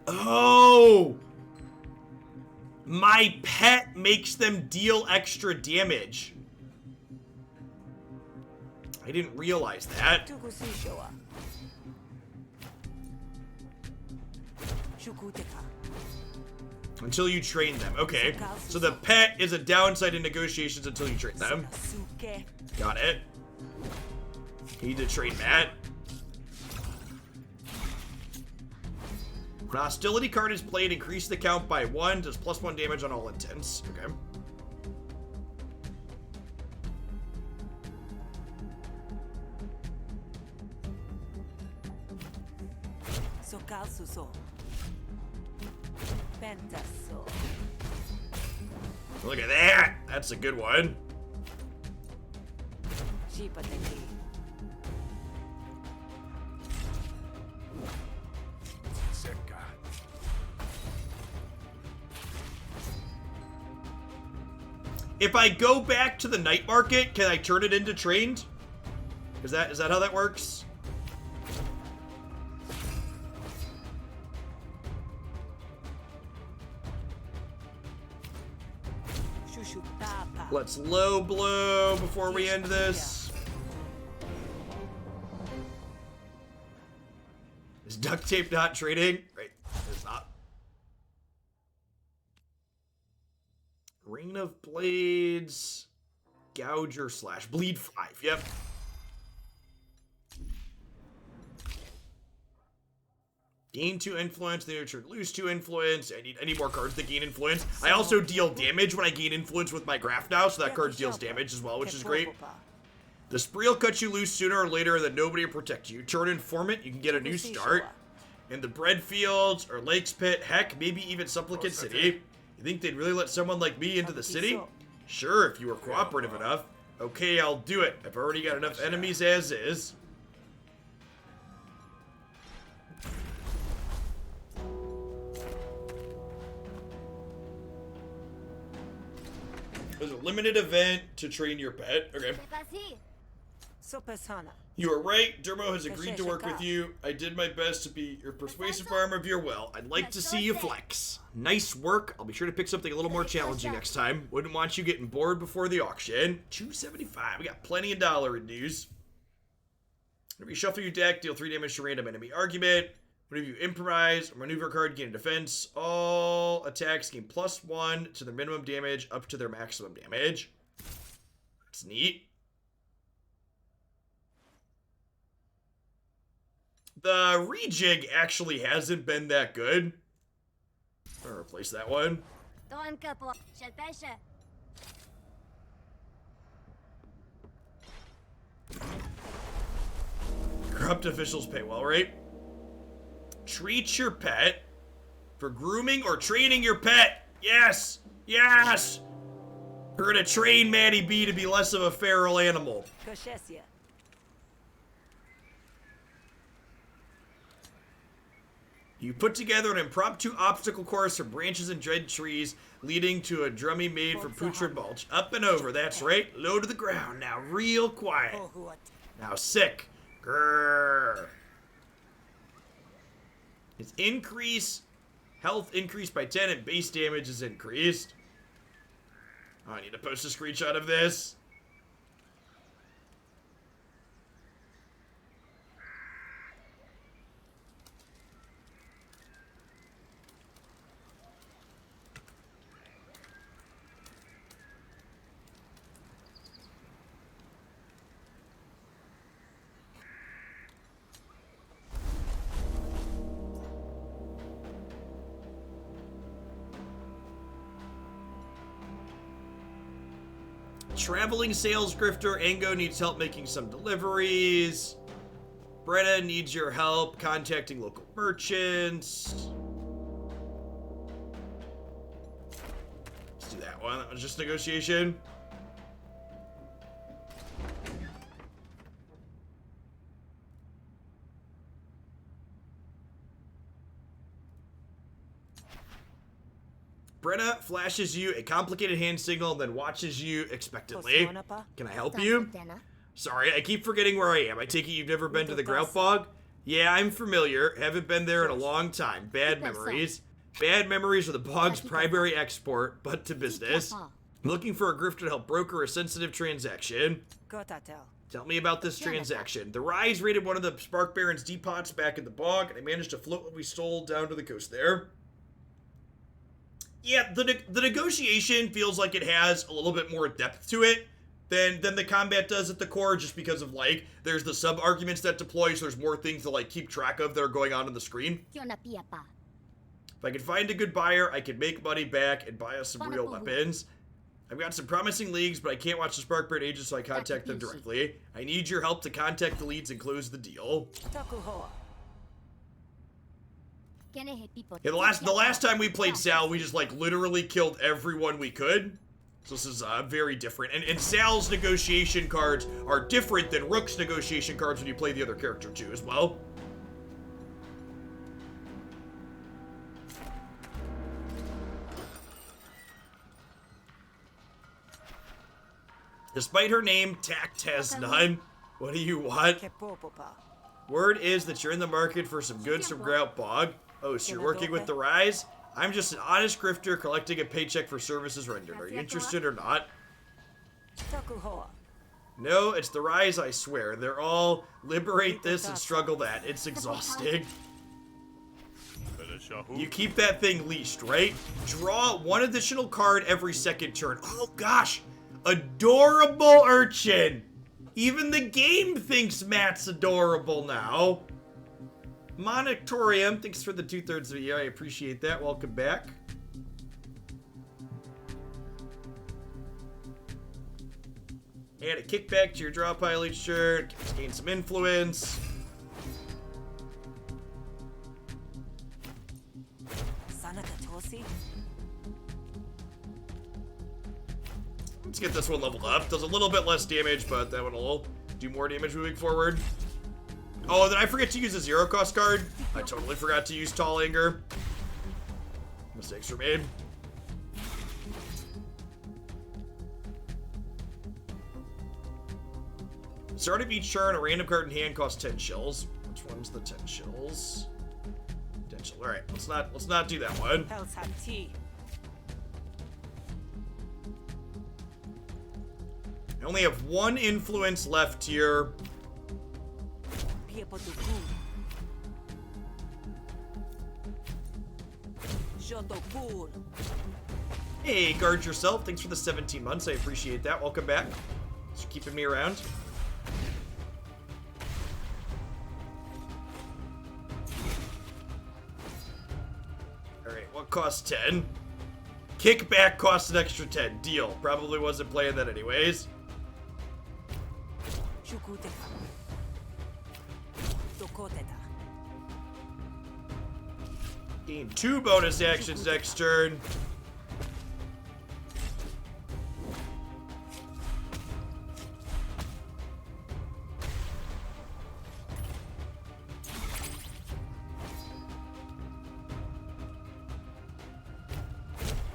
Oh! My pet makes them deal extra damage. I didn't realize that. Until you train them. Okay. So the pet is a downside in negotiations until you train them. Got it. Need to train Matt. When a hostility card is played, increase the count by 1. Does +1 damage on all intents. Okay. Look at that! That's a good one. If I go back to the night market, can I turn it into trained? Is that how that works? Shushutapa. Let's low blow before we end this. Is duct tape not trading? Right, it's not. Rain of Blades, Gouger / Bleed 5. Yep. Gain 2 influence, then return lose 2 influence. I need more cards that gain influence. I also deal damage when I gain influence with my graph now, so that card deals damage as well, which is great. The spree will cut you loose sooner or later, and then nobody will protect you. Turn Informant, you can get a new start. In the Bread Fields, or Lakes Pit, heck, maybe even Supplicant City. You think they'd really let someone like me into the city? Sure, if you were cooperative enough. Okay, I'll do it. I've already got enough enemies as is. There's a limited event to train your pet. Okay. Sopasana. You are right. Dermo has agreed to work with you. I did my best to be your persuasive arm of your will. I'd like to see you flex. Nice work. I'll be sure to pick something a little more challenging next time. Wouldn't want you getting bored before the auction. $275. We got plenty of dollar in news. Whenever you shuffle your deck, deal 3 damage to random enemy argument. Whenever you improvise or maneuver a card, gain a defense. All attacks gain +1 to their minimum damage up to their maximum damage. That's neat. The rejig actually hasn't been that good. I'm gonna replace that one. Corrupt officials pay well, right? Treat your pet for grooming or training your pet. Yes! Yes! We're gonna train Maddie B to be less of a feral animal. Koshesia. You put together an impromptu obstacle course from branches and dead trees, leading to a drummy made from putrid mulch. Up and over, that's right. Low to the ground. Now real quiet. Now sick. Grrr. Its health increased by 10 and base damage is increased. Oh, I need to post a screenshot of this. Traveling sales grifter. Ango needs help making some deliveries. Bretta needs your help contacting local merchants. Let's do that one. That was just negotiation. Brenna flashes you a complicated hand signal, then watches you expectantly. Can I help you? Sorry, I keep forgetting where I am. I take it you've never been to the Grout Bog? Yeah, I'm familiar. Haven't been there in a long time. Bad memories. Bad memories are the bog's primary export, but to business. I'm looking for a grifter to help broker a sensitive transaction. Tell me about this transaction. The Rise raided one of the Spark Baron's depots back in the bog, and I managed to float what we stole down to the coast there. Yeah, the negotiation feels like it has a little bit more depth to it than the combat does at the core, just because of, like, there's the sub-arguments that deploy, so there's more things to, like, keep track of that are going on the screen. If I can find a good buyer, I can make money back and buy us some real weapons. I've got some promising leads, but I can't watch the Sparkbeard agents, so I contact them directly. I need your help to contact the leads and close the deal. Yeah, the last time we played Sal, we just, like, literally killed everyone we could. So this is very different. And Sal's negotiation cards are different than Rook's negotiation cards when you play the other character too, as well. Despite her name, tact has none. What do you want? Che popopa. Word is that you're in the market for some goods from Grout Bog. Oh, so you're working with the Rise? I'm just an honest grifter collecting a paycheck for services rendered. Are you interested or not? Takuhoa. No, it's the Rise, I swear. They're all liberate this and struggle that. It's exhausting. You keep that thing leashed, right? Draw one additional card every second turn. Oh gosh! Adorable urchin! Even the game thinks Matt's adorable now. Monitorium, thanks for the 2/3 video. I appreciate that. Welcome back. Add a kickback to your draw pile each turn. Gain some influence. Sanakatosi. Let's get this one leveled up. Does a little bit less damage, but that one will do more damage moving forward. Oh, did I forget to use a 0-cost card? I totally forgot to use Tall Anger. Mistakes were made. Start of each turn, a random card in hand costs 10 shills. Which one's the 10 shills? 10 shills. All right, let's not do that one. Pels have tea. I only have one influence left here. Piepotuku. Jotopun. Hey, guard yourself. Thanks for the 17 months. I appreciate that. Welcome back. Thanks for keeping me around. Alright, what costs 10? Kickback costs an extra 10. Deal. Probably wasn't playing that anyways. Shukuteka. Dokoteta. Gain 2 bonus actions next turn.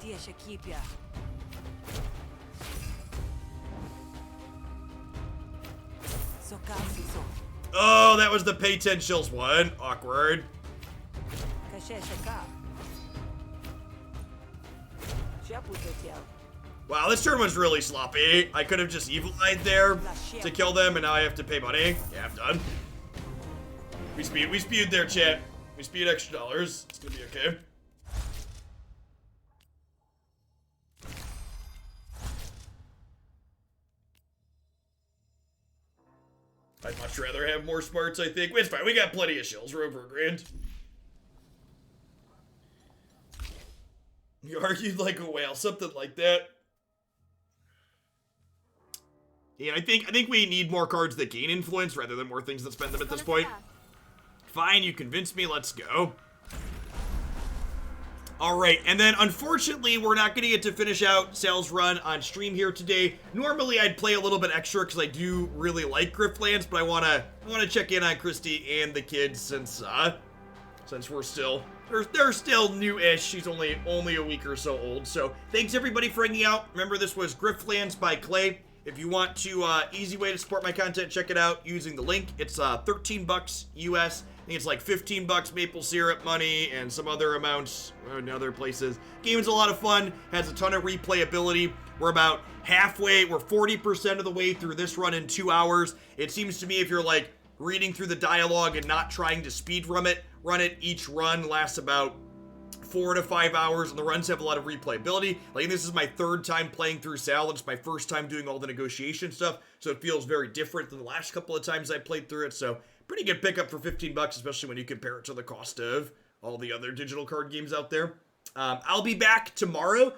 Tia Shakipia. Sokasuso. Oh, that was the pay 10 shills one. Awkward. Kasheshaka. Shaputotia. Wow, this turn was really sloppy. I could have just evil-eyed there to kill them, and now I have to pay money. Yeah, I'm done. We spewed there, chat. We spewed extra dollars. It's gonna be okay. I'd much rather have more smarts, I think. It's fine, we got plenty of shills. We're over a grand. You argued like a whale, something like that. Yeah, I think we need more cards that gain influence rather than more things that spend them at this point. Fine, you convinced me, let's go. Alright, and then unfortunately, we're not going to get to finish out Sal's run on stream here today. Normally, I'd play a little bit extra because I do really like Griftlands, but I want to check in on Christy and the kids since we're still, they're still new-ish. She's only a week or so old. So thanks everybody for hanging out. Remember, this was Griftlands by Clay. If you want to, easy way to support my content, check it out using the link. It's $13 US. I think it's like 15 bucks maple syrup money and some other amounts in other places. Game's a lot of fun, has a ton of replayability. We're about halfway, we're 40% of the way through this run in 2 hours. It seems to me if you're like reading through the dialogue and not trying to speed run it, each run lasts about 4 to 5 hours, and the runs have a lot of replayability. Like, this is my 3rd time playing through Sal, and it's my 1st time doing all the negotiation stuff, so it feels very different than the last couple of times I played through it. So pretty good pickup for 15 bucks, especially when you compare it to the cost of all the other digital card games out there. I'll be back tomorrow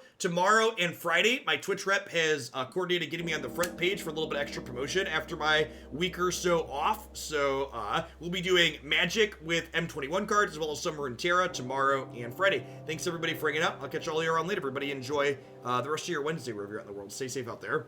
and Friday. My Twitch rep has coordinated getting me on the front page for a little bit extra promotion after my week or so off. So we'll be doing Magic with M21 cards as well as Summer and Terra tomorrow and Friday. Thanks everybody for hanging out. I'll catch all of you around later. Everybody enjoy the rest of your Wednesday wherever you're at in the world. Stay safe out there.